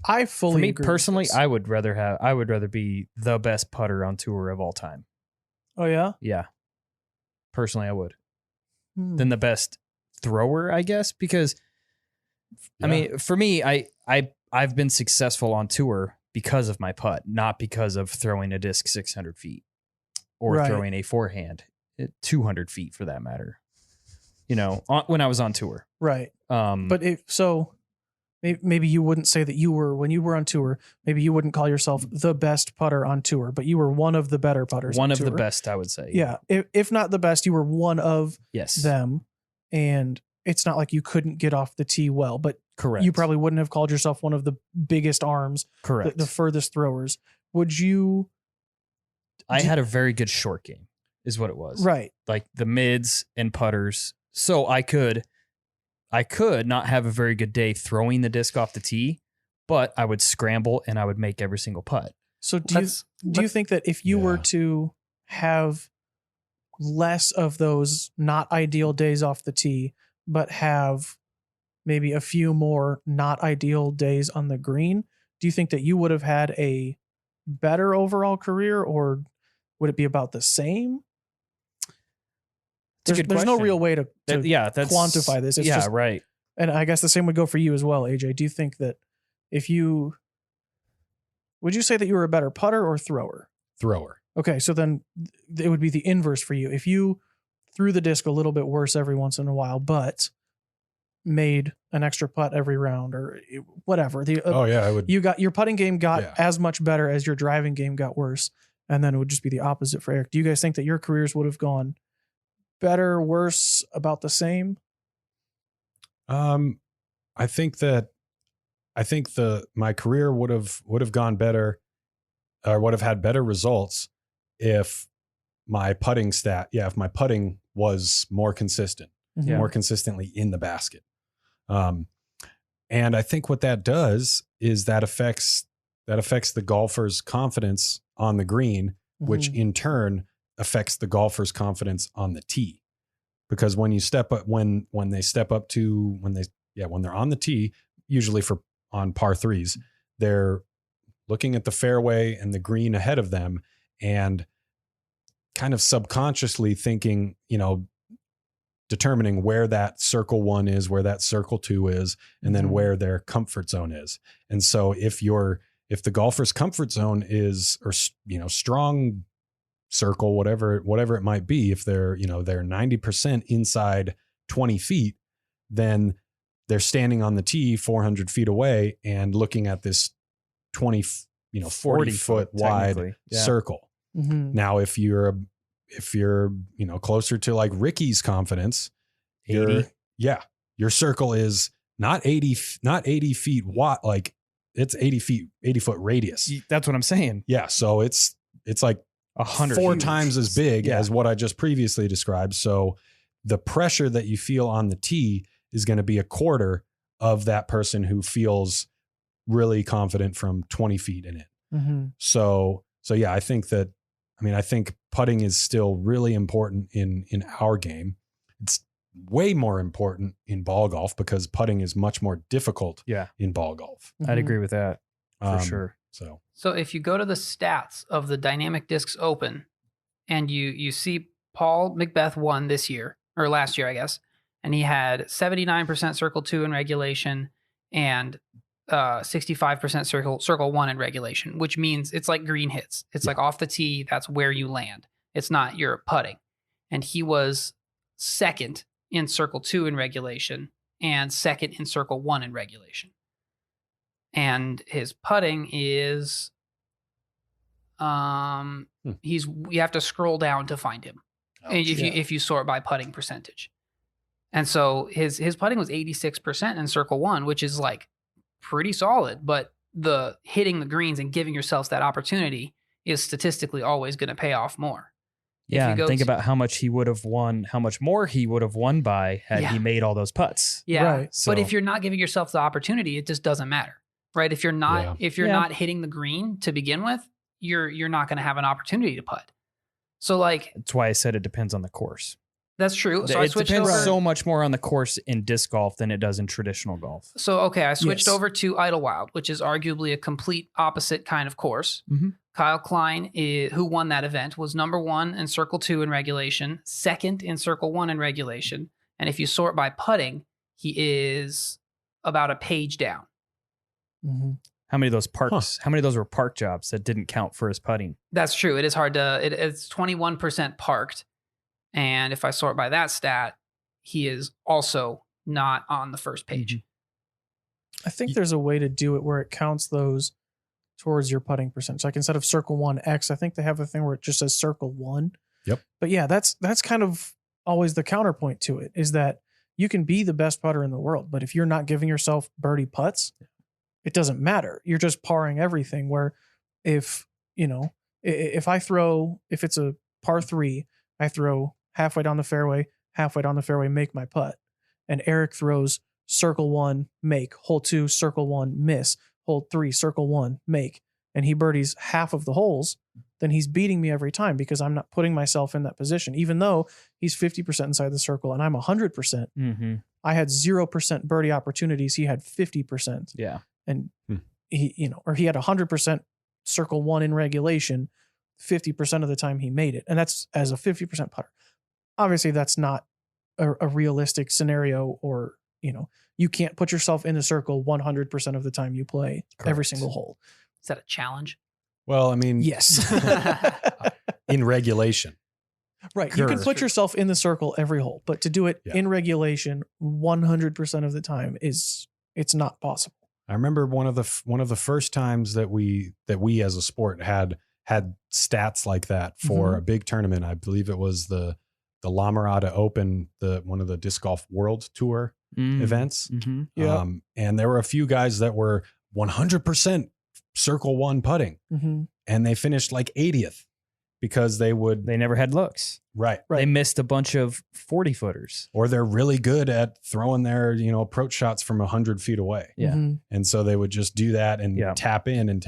I fully For me agree with personally, this. I would rather be the best putter on tour of all time. Oh yeah. Yeah. Personally, I would. Hmm. Than the best thrower, I guess, because I mean, for me, I've been successful on tour because of my putt, not because of throwing a disc 600 feet or Right. throwing a forehand 200 feet for that matter. You know, when I was on tour. Right. But But maybe you wouldn't say that you were, when you were on tour, maybe you wouldn't call yourself the best putter on tour, but you were one of the better putters. one on of the tour. best, I would say. Yeah. If not the best, you were one of Yes. them. And it's not like you couldn't get off the tee well, but Correct. you probably wouldn't have called yourself one of the biggest arms, Correct. the furthest throwers. Would you? I had a very good short game, is what it was. Right. Like the mids and putters. So I could not have a very good day throwing the disc off the tee, but I would scramble and I would make every single putt. So do you think that if you were Yeah. to have less of those not ideal days off the tee, but have maybe a few more not ideal days on the green, do you think that you would have had a better overall career, or would it be about the same? It's a good There's no question. real way to That's quantify this. It's yeah, just, right. and I guess the same would go for you as well, AJ. Do you think that would you say that you were a better putter or thrower? Thrower. Okay, so then it would be the inverse for you. If you threw the disc a little bit worse every once in a while, but made an extra putt every round or whatever, Oh yeah, I would. your putting game got Yeah. as much better as your driving game got worse, and then it would just be the opposite for Eric. Do you guys think that your careers would have gone better, worse, about the same? I think my career would have gone better, or would have had better results if my putting if my putting was more consistent, Mhm. more consistently in the basket. And I think what that does is that affects the golfer's confidence on the green, which Mhm. in turn affects the golfer's confidence on the tee. Because when you step up, when they're on the tee, usually on par threes, they're looking at the fairway and the green ahead of them and kind of subconsciously thinking, determining where that circle 1 is, where that circle 2 is, and then Mhm. where their comfort zone is. And so if the golfer's comfort zone is, or, strong circle, whatever it might be, if they're 90% inside 20 feet, then they're standing on the tee 400 feet away and looking at this 40 foot wide technically. Yeah. circle. Mhm. Now, if you're closer to like Ricky's confidence, 80. your circle is not 80 feet wide, like it's 80 foot radius. That's what I'm saying. Yeah. So it's like 100 4 huge. times as big Yeah. as what I just previously described. So the pressure that you feel on the tee is going to be a quarter of that person who feels really confident from 20 feet in it. Mhm. So yeah, I think putting is still really important in our game. It's way more important in ball golf because putting is much more difficult Yeah. in ball golf. I'd Mhm. agree with that for sure. So if you go to the stats of the Dynamic Discs Open and you see Paul Macbeth won this year, or last year, I guess, and he had 79% circle 2 in regulation and 65% circle 1 in regulation, which means it's like green hits. It's like off the tee, that's where you land. It's not your putting. And he was second in circle 2 in regulation and second in circle 1 in regulation. And his putting is you have to scroll down to find him. Ouch. If you sort by putting percentage. And so his putting was 86% in circle one, which is like pretty solid. But the hitting the greens and giving yourself that opportunity is statistically always going to pay off more. Yeah, and think about how much he would have won, how much more he would have won by had he made all those putts. Yeah, right. So, but if you're not giving yourself the opportunity, it just doesn't matter, right? If you're not not hitting the green to begin with, you're not going to have an opportunity to putt. So like that's why I said it depends on the course. That's true. So I switched depends over so much more on the course in disc golf than it does in traditional golf. So okay, I switched over to Idlewild, which is arguably a complete opposite kind of course. Mm-hmm. Kyle Klein, who won that event, was number 1 in circle 2 in regulation, second in circle 1 in regulation. And if you sort by putting, he is about a page down. Mm-hmm. How many of those parks? How many of those were park jobs that didn't count for his putting? That's true. It is hard to. It's 21% parked, and if I sort by that stat, he is also not on the first page. I think there's a way to do it where it counts those towards your putting percentage. Like instead of circle 1X, I think they have a thing where it just says circle 1. Yep. But yeah, that's kind of always the counterpoint to it, is that you can be the best putter in the world, but if you're not giving yourself birdie putts, it doesn't matter. You're just parring everything. Where if it's a par 3, I throw halfway down the fairway, make my putt. And Eric throws circle 1, make, hole 2, circle 1, miss, hole 3, circle 1, make, and he birdies half of the holes, then he's beating me every time because I'm not putting myself in that position. Even though he's 50% inside the circle and I'm 100%, mm-hmm. I had 0% birdie opportunities. He had 50%. Yeah. And he had 100% circle 1 in regulation, 50% of the time he made it. And that's as a 50% putter. Obviously that's not a realistic scenario, or, you can't put yourself in the circle 100% of the time you play. Correct. Every single hole. Is that a challenge? Well, I mean, yes. In regulation. Right. You can put yourself in the circle every hole, but to do it in regulation 100% of the time it's not possible. I remember one of the first times that we as a sport had stats like that for a big tournament. I believe it was the La Mirada Open, one of the disc golf world tour events. Mm-hmm. Yeah. And there were a few guys that were 100% circle 1 putting, and they finished like 80th because they never had looks. Right. They missed a bunch of 40 footers, or they're really good at throwing their, approach shots from 100 feet away. Yeah. Mm-hmm. And so they would just do that and tap in. And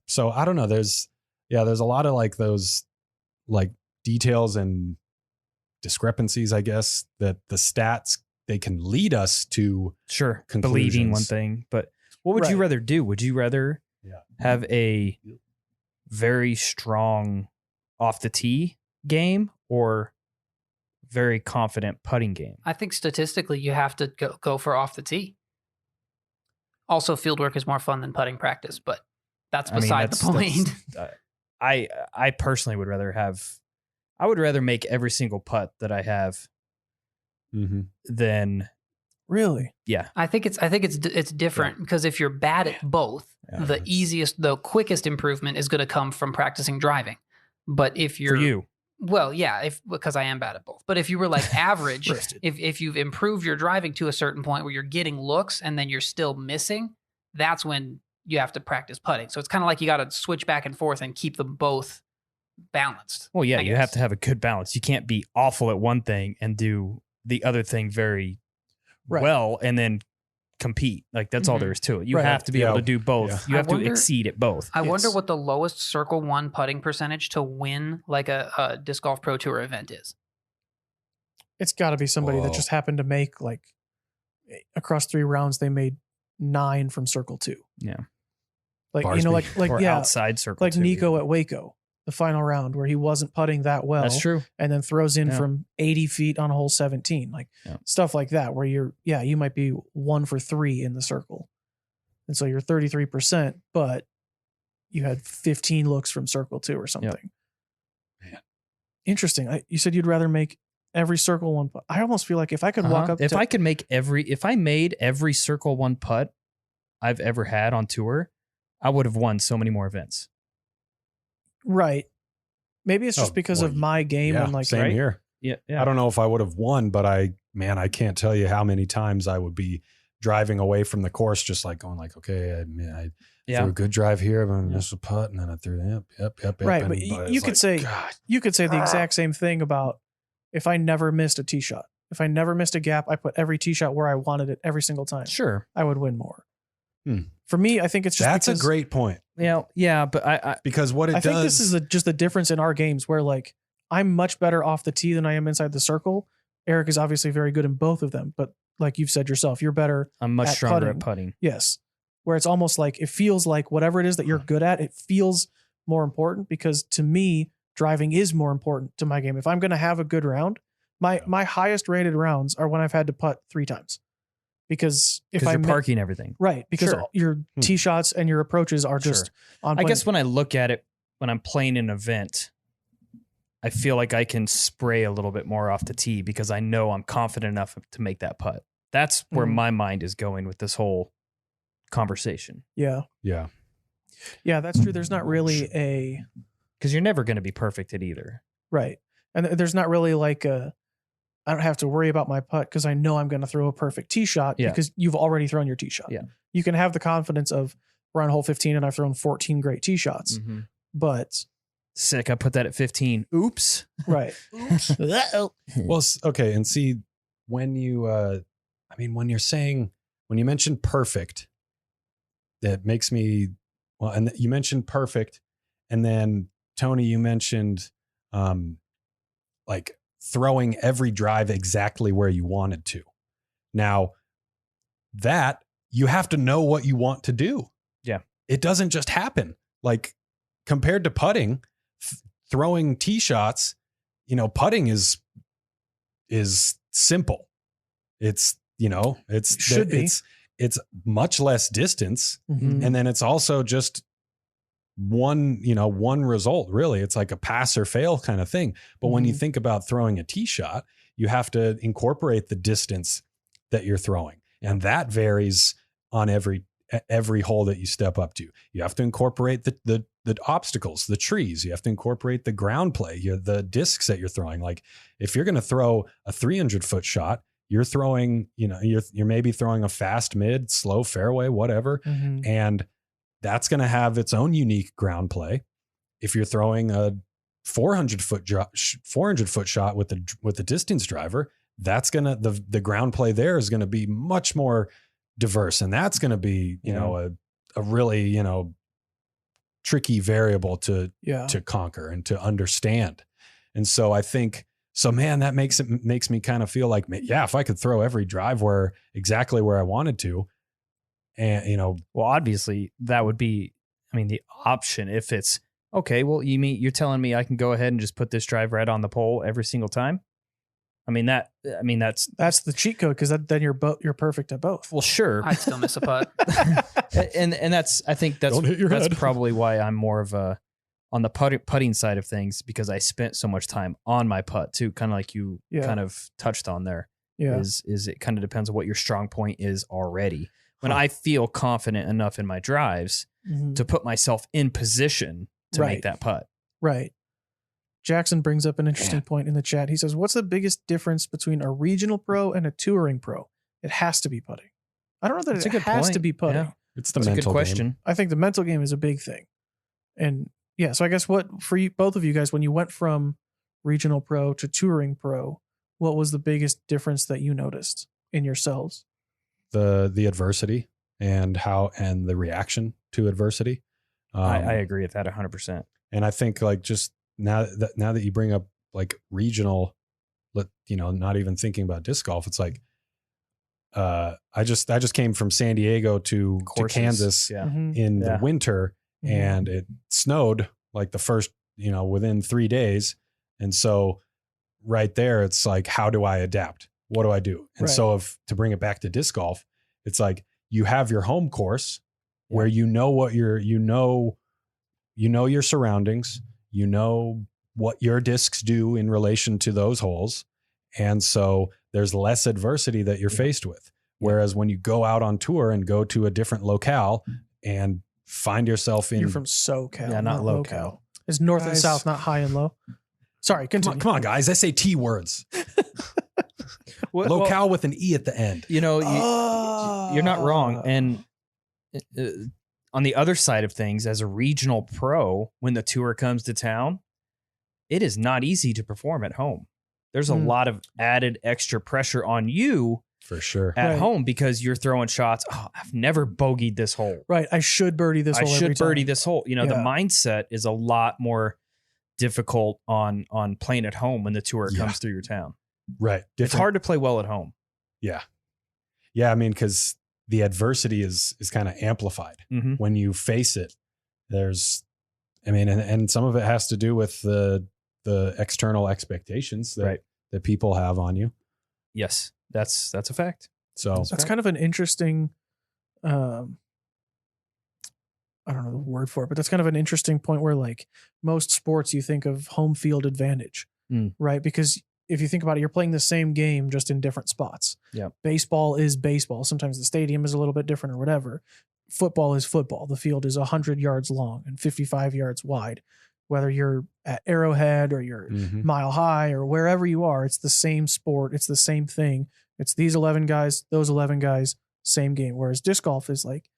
so I don't know, there's a lot of like those like details and discrepancies, I guess, that the stats, they can lead us to believing one thing. But what would you rather do? Would you rather have a very strong off the tee game or very confident putting game? I think statistically you have to go for off the tee. Also, fieldwork is more fun than putting practice, but that's beside the point. I personally would rather make every single putt that I have than really. Yeah. I think it's different because if you're bad at both, the quickest improvement is going to come from practicing driving. But if you're for you, well, yeah, because I am bad at both. But if you were like average, if you've improved your driving to a certain point where you're getting looks and then you're still missing, that's when you have to practice putting. So it's kind of like you got to switch back and forth and keep them both balanced. Well, yeah, you have to have a good balance. You can't be awful at one thing and do the other thing very well and then compete. Like that's all there is to it. You have to be able to do both. Yeah. You have to exceed at both. I wonder what the lowest circle 1 putting percentage to win like a disc golf pro tour event is. It's got to be somebody that just happened to make like across 3 rounds they made 9 from circle 2. Yeah. Like Barsby. Or outside circle like 2. Nico at Waco, the final round where he wasn't putting that well. That's true. And then throws in from 80 feet on hole 17, like stuff like that, where you might be 1 for 3 in the circle. And so you're 33%, but you had 15 looks from circle 2 or something. Yep. Man. Interesting. You said you'd rather make every circle 1 putt. I almost feel like if I could walk up if I made every circle 1 putt I've ever had on tour, I would have won so many more events. Right. Maybe it's just because of my game and like same here. Yeah. I don't know if I would have won, but I can't tell you how many times I would be driving away from the course, just like going like, okay, I threw a good drive here, but I missed a putt, and then I threw yep. Right, and, but you could say God. you could say the exact same thing about if I never missed a tee shot. If I never missed a gap, I put every tee shot where I wanted it every single time. Sure. I would win more. For me, I think it's just that's a great point. Yeah, but I because what it does, think this is just the difference in our games where like I'm much better off the tee than I am inside the circle. Eric is obviously very good in both of them, but like you've said yourself, you're better. I'm much stronger at putting. Yes. Where it's almost like it feels like whatever it is that you're good at, it feels more important because to me, driving is more important to my game. If I'm going to have a good round, my highest rated rounds are when I've had to putt 3 times. Because if you're parking everything. Right. Because Sure. your tee shots and your approaches are just on point. I guess when I look at it, when I'm playing an event, I feel like I can spray a little bit more off the tee because I know I'm confident enough to make that putt. That's where my mind is going with this whole conversation. Yeah. Yeah, that's true. There's not really because you're never going to be perfect at either. Right. And there's not really like I don't have to worry about my putt because I know I'm going to throw a perfect tee shot because you've already thrown your tee shot. Yeah. You can have the confidence of we're on hole 15 and I've thrown 14 great tee shots, but sick. I put that at 15. Oops. Right. Oops. Well, okay. And see, when you, when you mentioned perfect, that makes me, well, and you mentioned perfect. And then Tony, you mentioned, like throwing every drive exactly where you wanted to. Now that you have to know what you want to do. Yeah. It doesn't just happen. Like compared to putting, throwing tee shots, putting is simple. It's, it's much less distance. And then it's also just one result, really. It's like a pass or fail kind of thing. But when you think about throwing a tee shot, you have to incorporate the distance that you're throwing. And that varies on every hole that you step up to. You have to incorporate the obstacles, the trees. You have to incorporate the ground play, the discs that you're throwing. Like if you're going to throw a 300-foot shot, you're throwing, you're maybe throwing a fast mid, slow fairway, whatever. And that's going to have its own unique ground play. If you're throwing a 400-foot shot with the distance driver, that's going to, the ground play there is going to be much more diverse. And that's going to be, a really, tricky variable to conquer and to understand. And so I think, man, that makes me kind of feel like, if I could throw every drive exactly where I wanted to, and well, obviously that would be, the option if it's okay. Well, you're telling me I can go ahead and just put this drive right on the pole every single time. That's the cheat code because then you're perfect at both. Well, sure. I'd still miss a putt. and I think that's probably why I'm more of on the putting side of things, because I spent so much time on my putt too, kind of like you kind of touched on there. Yeah. Is it kind of depends on what your strong point is already. When I feel confident enough in my drives to put myself in position to make that putt. Right. Jackson brings up an interesting point in the chat. He says, what's the biggest difference between a regional pro and a touring pro? It has to be putting. I don't know that it has to be putting. Yeah. It's the That's mental a good question. game. I think the mental game is a big thing. And yeah, so I guess for you, both of you guys, when you went from regional pro to touring pro, what was the biggest difference that you noticed in yourselves? The adversity and the reaction to adversity. I agree with that 100%. And I think like just now that you bring up like regional, not even thinking about disc golf, it's like I just came from San Diego to Kansas in the winter, and it snowed like the first, within 3 days. And so right there, it's like, how do I adapt? What do I do? And so to bring it back to disc golf, it's like you have your home course where you know your surroundings, what your discs do in relation to those holes. And so there's less adversity that you're faced with. Whereas when you go out on tour and go to a different locale and find yourself in... You're from SoCal. Yeah, not local. It's north and south, not high and low. Sorry, continue. Come on, guys. SAT words. Locale with an E at the end. You know, you're not wrong. And on the other side of things, as a regional pro, when the tour comes to town, it is not easy to perform at home. There's a lot of added extra pressure on you for sure at home because you're throwing shots. Oh, I've never bogeyed this hole. Right. I should birdie this hole. I should birdie this hole. You know, the mindset is a lot more difficult on playing at home when the tour comes through your town. Right. It's hard to play well at home. Yeah. Yeah. I mean, because the adversity is kind of amplified when you face it. And some of it has to do with the external expectations that people have on you. Yes, that's a fact. So that's kind of an interesting, I don't know the word for it, but that's kind of an interesting point where like most sports, you think of home field advantage, right? Because if you think about it, you're playing the same game just in different spots. Yeah. Baseball is baseball. Sometimes the stadium is a little bit different or whatever. Football is football. The field is 100 yards long and 55 yards wide. Whether you're at Arrowhead or you're Mile High or wherever you are, it's the same sport. It's the same thing. It's these 11 guys, those 11 guys, same game. Whereas disc golf is like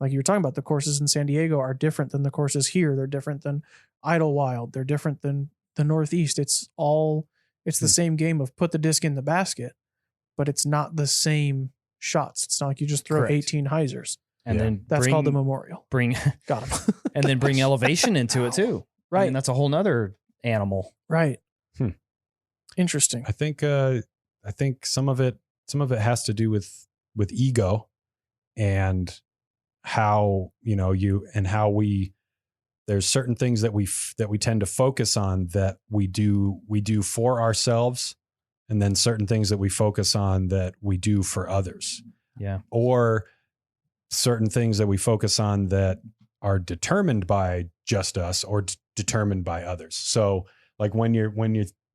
you were talking about, the courses in San Diego are different than the courses here. They're different than Idlewild. They're different than the Northeast. It's the same game of put the disc in the basket, but it's not the same shots. It's not like you just throw 18 hyzers. And then that's called the Memorial. Got him. And then bring elevation into it too. Right. I mean, that's a whole nother animal. Right. Interesting. I think some of it has to do with ego and how, there's certain things that we tend to focus on that we do for ourselves, and then certain things that we focus on that we do for others. Yeah. Or certain things that we focus on that are determined by just us or determined by others. So like when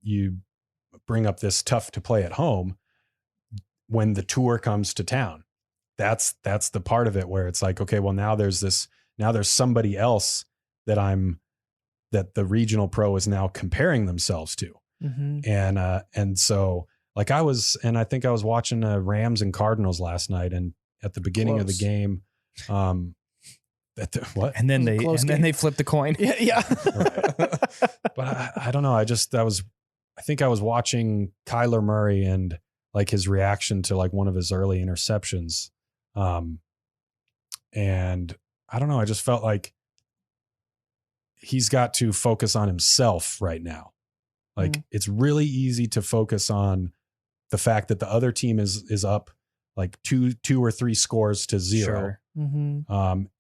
you bring up this tough to play at home, when the tour comes to town, that's the part of it where it's like, okay, well now there's somebody else that the regional pro is now comparing themselves to. And so like I think I was watching Rams and Cardinals last night, and at the beginning of the game, what? And then they flipped the coin. Yeah. Right. But I don't know. I think I was watching Kyler Murray and like his reaction to like one of his early interceptions. And I don't know. I just felt like he's got to focus on himself right now. Like it's really easy to focus on the fact that the other team is up like two or three scores to 0. Sure.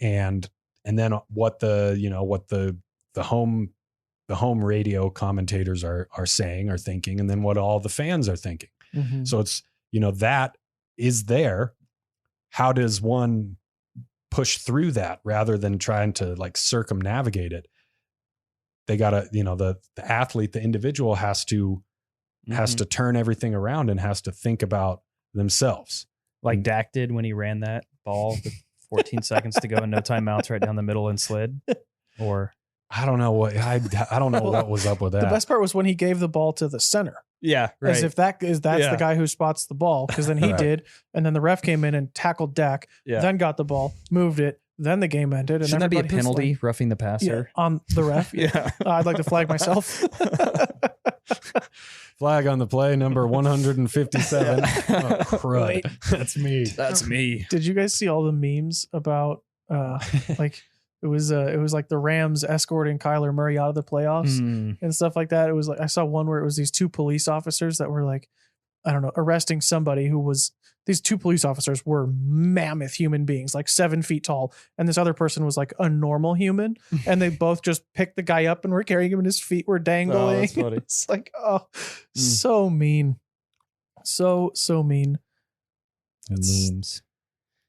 And then what the home radio commentators are saying or thinking, and then what all the fans are thinking. So it's, that is there. How does one push through that rather than trying to like circumnavigate it? They gotta, the athlete, the individual has to turn everything around and has to think about themselves. Like Dak did when he ran that ball with 14 seconds to go and no timeouts right down the middle and slid. Or I don't know what what was up with that. The best part was when he gave the ball to the center. Yeah, right. As if that's the guy who spots the ball, because then he did, and then the ref came in and tackled Dak, then got the ball, moved it, then the game ended. And shouldn't that be a penalty, roughing the passer? Yeah, on the ref. Yeah. I'd like to flag myself. Flag on the play, number 157. Oh, crud. That's me. That's me. Did you guys see all the memes about like it was like the Rams escorting Kyler Murray out of the playoffs and stuff like that? It was like, I saw one where it was these two police officers that were like, I don't know, arresting somebody who was, these two police officers were mammoth human beings, like 7 feet tall. And this other person was like a normal human. And they both just picked the guy up and were carrying him and his feet were dangling. Oh, that's funny. It's like, so mean. So mean. Memes.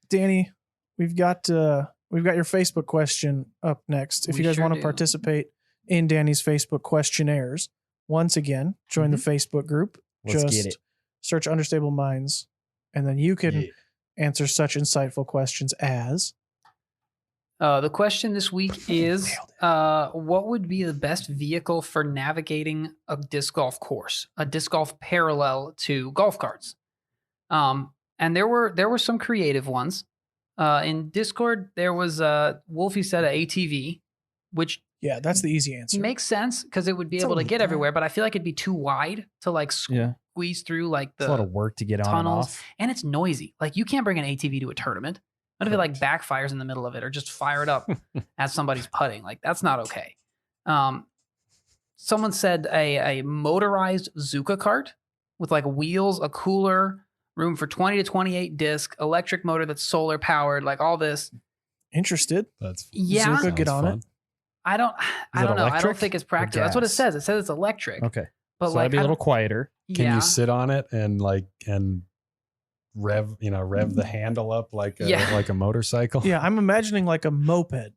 Danny, we've got your Facebook question up next. If you guys want to participate in Danny's Facebook questionnaires, once again, join the Facebook group. Let's get it. Search Understable Minds, and then you can answer such insightful questions as, The question this week is, what would be the best vehicle for navigating a disc golf course, a disc golf parallel to golf carts? And there were some creative ones. In Discord, there was Wolfie said an ATV, which Yeah, that's the easy answer. makes sense because it would be It's able a to get lot. everywhere, but I feel like it'd be too wide to like Yeah. squeeze through like It's a lot of the work to get on and tunnels, off. and it's noisy. Like you can't bring an ATV to a tournament. What if it like backfires in the middle of it or just fire it up as somebody's putting? Like that's not okay. Someone said a motorized Zuka cart with like wheels, a cooler, room for 20 to 28 disc, electric motor that's solar powered, like all this. Interested? That's Yeah. Zuka, sounds get on fun. it. I don't it know. I don't electric think it's or practical. That's what it gas? says. It says it's electric. Okay. But So like that'd be a I little don't- quieter. Can yeah. you sit on it and rev the handle up like a motorcycle? Yeah, I'm imagining like a moped,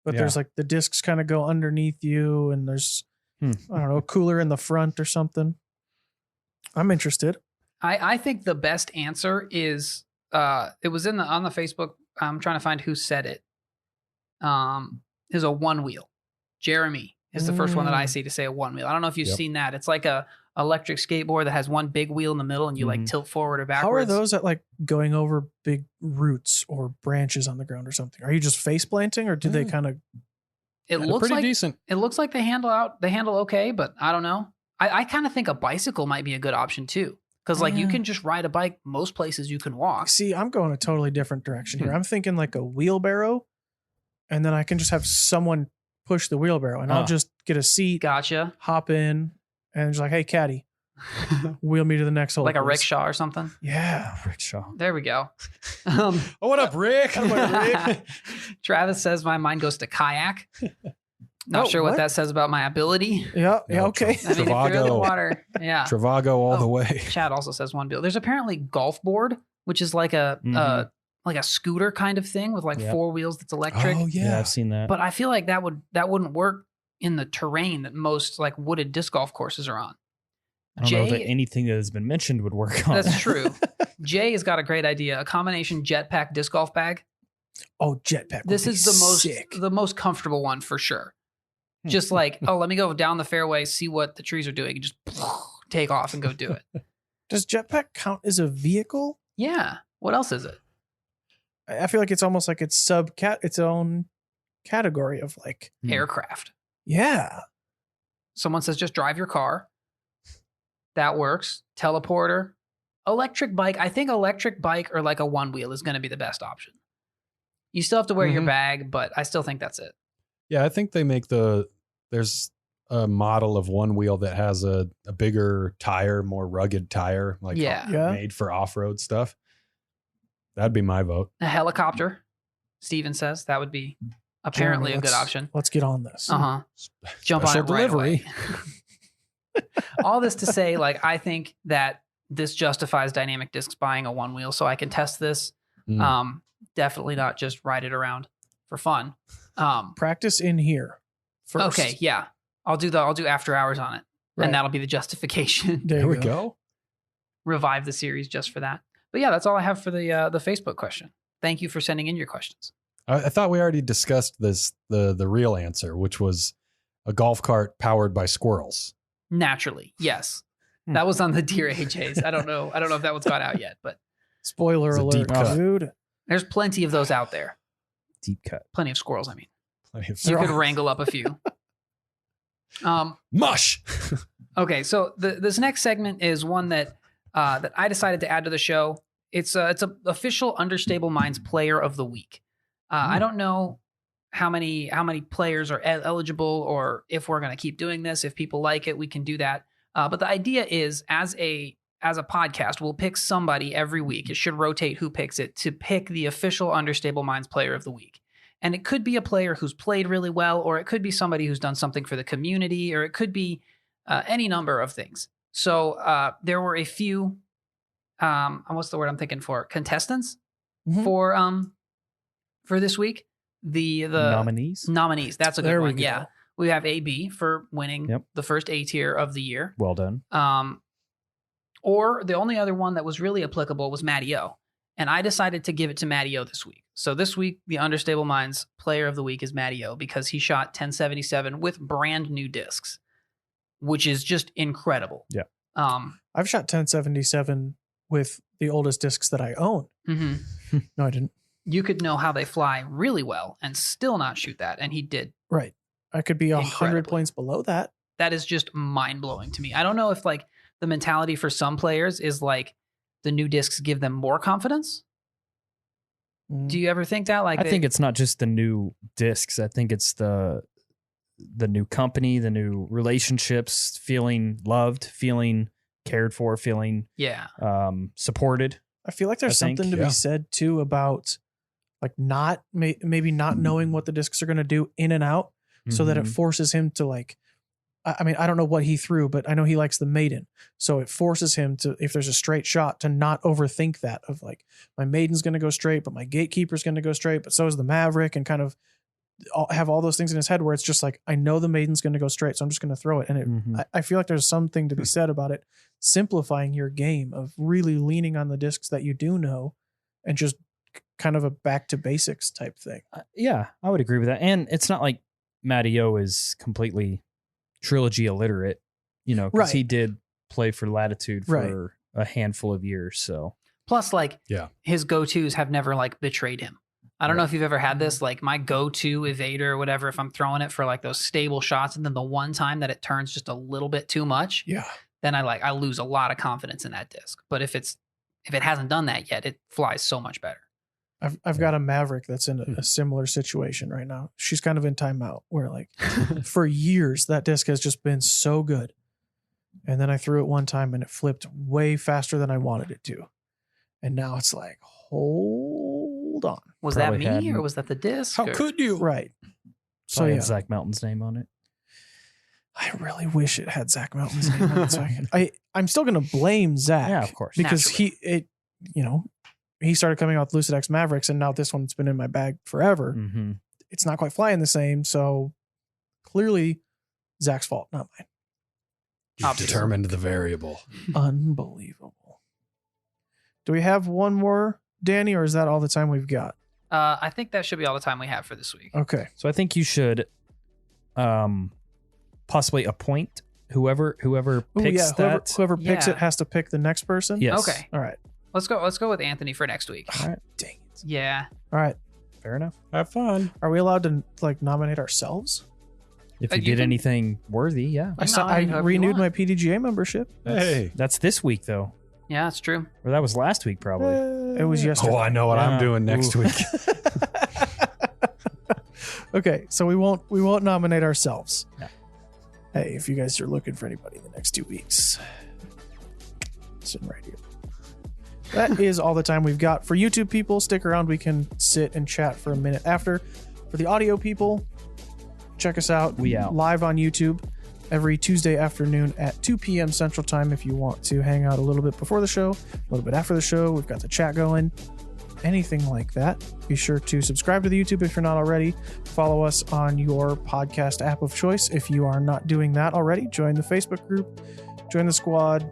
but Yeah. there's like the discs kind of go underneath you, and there's I don't know, a cooler in the front or something. I'm interested. I think the best answer is it was on the Facebook. I'm trying to find who said it. Is a one wheel. Jeremy is the first one that I see to say a one wheel. I don't know if you've Yep. seen that. It's like a electric skateboard that has one big wheel in the middle and you like Mhm. tilt forward or How are backwards. those at like going over big roots or branches on the ground or something? Are you just face planting, or do they kind of? It They're looks pretty like decent. it looks like they handle okay, but I don't know. I kind of think a bicycle might be a good option too. Because like you Yeah. can just ride a bike most places you can walk. See, I'm going a totally different direction here. I'm thinking like a wheelbarrow, and then I can just have someone push the wheelbarrow, and I'll just get a seat, Gotcha. hop in, and just like, hey, caddy, wheel me to the next hole. Like a please." rickshaw or something. Yeah. Rickshaw. There we go. Oh, what up, Rick? Travis says my mind goes to kayak. Not Oh, sure what what? that says about my ability. Yeah. Yeah. No, Okay. I mean, if you're in the Travago. water, yeah. Travago all the Oh. way. Chad also says one wheel. There's apparently golf board, which is like a Mhm. like a scooter kind of thing with like Yep. 4 wheels that's electric. Oh Yeah, yeah. I've seen that. But I feel like that wouldn't work in the terrain that most like wooded disc golf courses are on. I don't know Jay- that anything that has been mentioned would work on That's that. true. Jay has got a great idea. A combination jetpack disc golf bag. Oh, jetpack. would This be is sick. the most comfortable one for sure. Just like, oh, let me go down the fairway, see what the trees are doing, and just take off and go do it. Does jetpack count as a vehicle? Yeah. What else is it? I feel like it's almost like it's its own category of like, Hmm. Aircraft. yeah. Someone says just drive your car. That works. Teleporter. Electric bike. I think electric bike or like a one wheel is going to be the best option. You still have to wear your Mhm. bag, but I still think that's it. Yeah, I think they make there's a model of one wheel that has a bigger tire, more rugged tire, like Yeah. Yeah. made for off-road stuff. That'd be my vote. A helicopter, Steven says. That would be apparently Jeremy, a good let's- option. Let's get on this. Uh-huh. Jump on it Special right delivery. away. All this to say, like, I think that this justifies Dynamic Discs buying a one wheel so I can test this. Mm. Definitely not just ride it around for fun. Practice in here first. Okay, yeah. I'll do after hours on it. Right. And that'll be the justification. There There you we go. Revive the series just for that. But yeah, that's all I have for the Facebook question. Thank you for sending in your questions. I thought we already discussed this, the real answer, which was a golf cart powered by squirrels. Naturally, yes. That was on the Dear AJs. I don't know if that one's got out yet, but Spoiler It's a alert, deep cut. dude. there's plenty of those out there. Deep cut. Plenty of squirrels, I mean. Plenty of You could all- wrangle up a few. mush. Okay, so this next segment is one that I decided to add to the show. It's a official Understable Minds Player of the Week. I don't know how many players are eligible, or if we're going to keep doing this. If people like it, we can do that. But the idea is, as a podcast, we'll pick somebody every week. It should rotate who picks it to pick the official Understable Minds Player of the Week. And it could be a player who's played really well, or it could be somebody who's done something for the community, or it could be any number of things. So there were a few, what's the word I'm thinking for? Contestants Mhm. for this week. The Nominees. That's a good There we one. go. Yeah. We have AB for winning Yep. the first A tier of the year. Well done. Or the only other one that was really applicable was MattyO. And I decided to give it to MattyO this week. So this week, the Understable Minds player of the week is MattyO because he shot 1077 with brand new discs, which is just incredible. Yeah. I've shot 1077 with the oldest discs that I own. Mm-hmm. No, I didn't. You could know how they fly really well and still not shoot that. And he did. Right. I could be 100 Incredibly. points below that. That is just mind blowing to me. I don't know if like the mentality for some players is like the new discs give them more confidence. Do you ever think that? Like, I think it's not just the new discs. I think it's the new company, the new relationships, feeling loved, feeling cared for, feeling supported. I feel like there's I think, something to be said too about like not maybe not knowing what the discs are going to do in and out, so that it forces him to like. I mean, I don't know what he threw, but I know he likes the maiden. So it forces him to, if there's a straight shot, to not overthink that of like, my maiden's going to go straight, but my gatekeeper's going to go straight, but so is the Maverick, and kind of have all those things in his head where it's just like, I know the maiden's going to go straight, so I'm just going to throw it. And I feel like there's something to be said about it, simplifying your game of really leaning on the discs that you do know and just kind of a back to basics type thing. Yeah, I would agree with that. And it's not like MattyO is completely trilogy illiterate, because Right. he did play for Latitude for a handful of years. So plus like his go-tos have never like betrayed him. I don't know if you've ever had this, like my go-to evader or whatever, if I'm throwing it for like those stable shots and then the one time that it turns just a little bit too much, then I lose a lot of confidence in that disc. But if it hasn't done that yet, it flies so much better. I've got a Maverick that's in a similar situation right now. She's kind of in timeout where like for years that disc has just been so good. And then I threw it one time and it flipped way faster than I wanted it to. And now it's like, hold on. Was Probably that me hadn't. or was that the disc? How or- could you? Right. So probably yeah, had Zach Melton's name on it. I really wish it had Zach Melton's name on it. So I'm still going to blame Zach. Yeah, of course. Because he started coming out with Lucid X Mavericks, and now this one's been in my bag forever. Mm-hmm. It's not quite flying the same. So clearly Zach's fault, not mine. You've determined the variable. Unbelievable. Do we have one more, Danny, or is that all the time we've got? I think that should be all the time we have for this week. Okay. So I think you should possibly appoint whoever picks that. Whoever picks Yeah. it has to pick the next person. Yes. Okay. All right. Let's go with Anthony for next week. All right. Dang it. Yeah. All right. Fair enough. Have fun. Are we allowed to like nominate ourselves? If You you did can- anything worthy, yeah. I nominate whoever you renewed want. my PDGA membership. Hey. That's this week though. Yeah, that's true. Or that was last week probably. It was yesterday. Oh, I know what I'm Yeah. doing next Ooh. week. Okay, so we won't nominate ourselves. No. Hey, if you guys are looking for anybody in the next 2 weeks, sitting right here. That is all the time we've got. For YouTube people, stick around. We can sit and chat for a minute after. For the audio people, check us out. We out. Live on YouTube every Tuesday afternoon at 2 p.m. Central Time if you want to hang out a little bit before the show, a little bit after the show. We've got the chat going. Anything like that. Be sure to subscribe to the YouTube if you're not already. Follow us on your podcast app of choice if you are not doing that already. Join the Facebook group. Join the squad.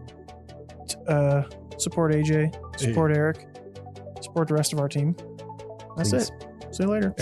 Support AJ. Support Eric. Support the rest of our team. That's Please. it. See you later.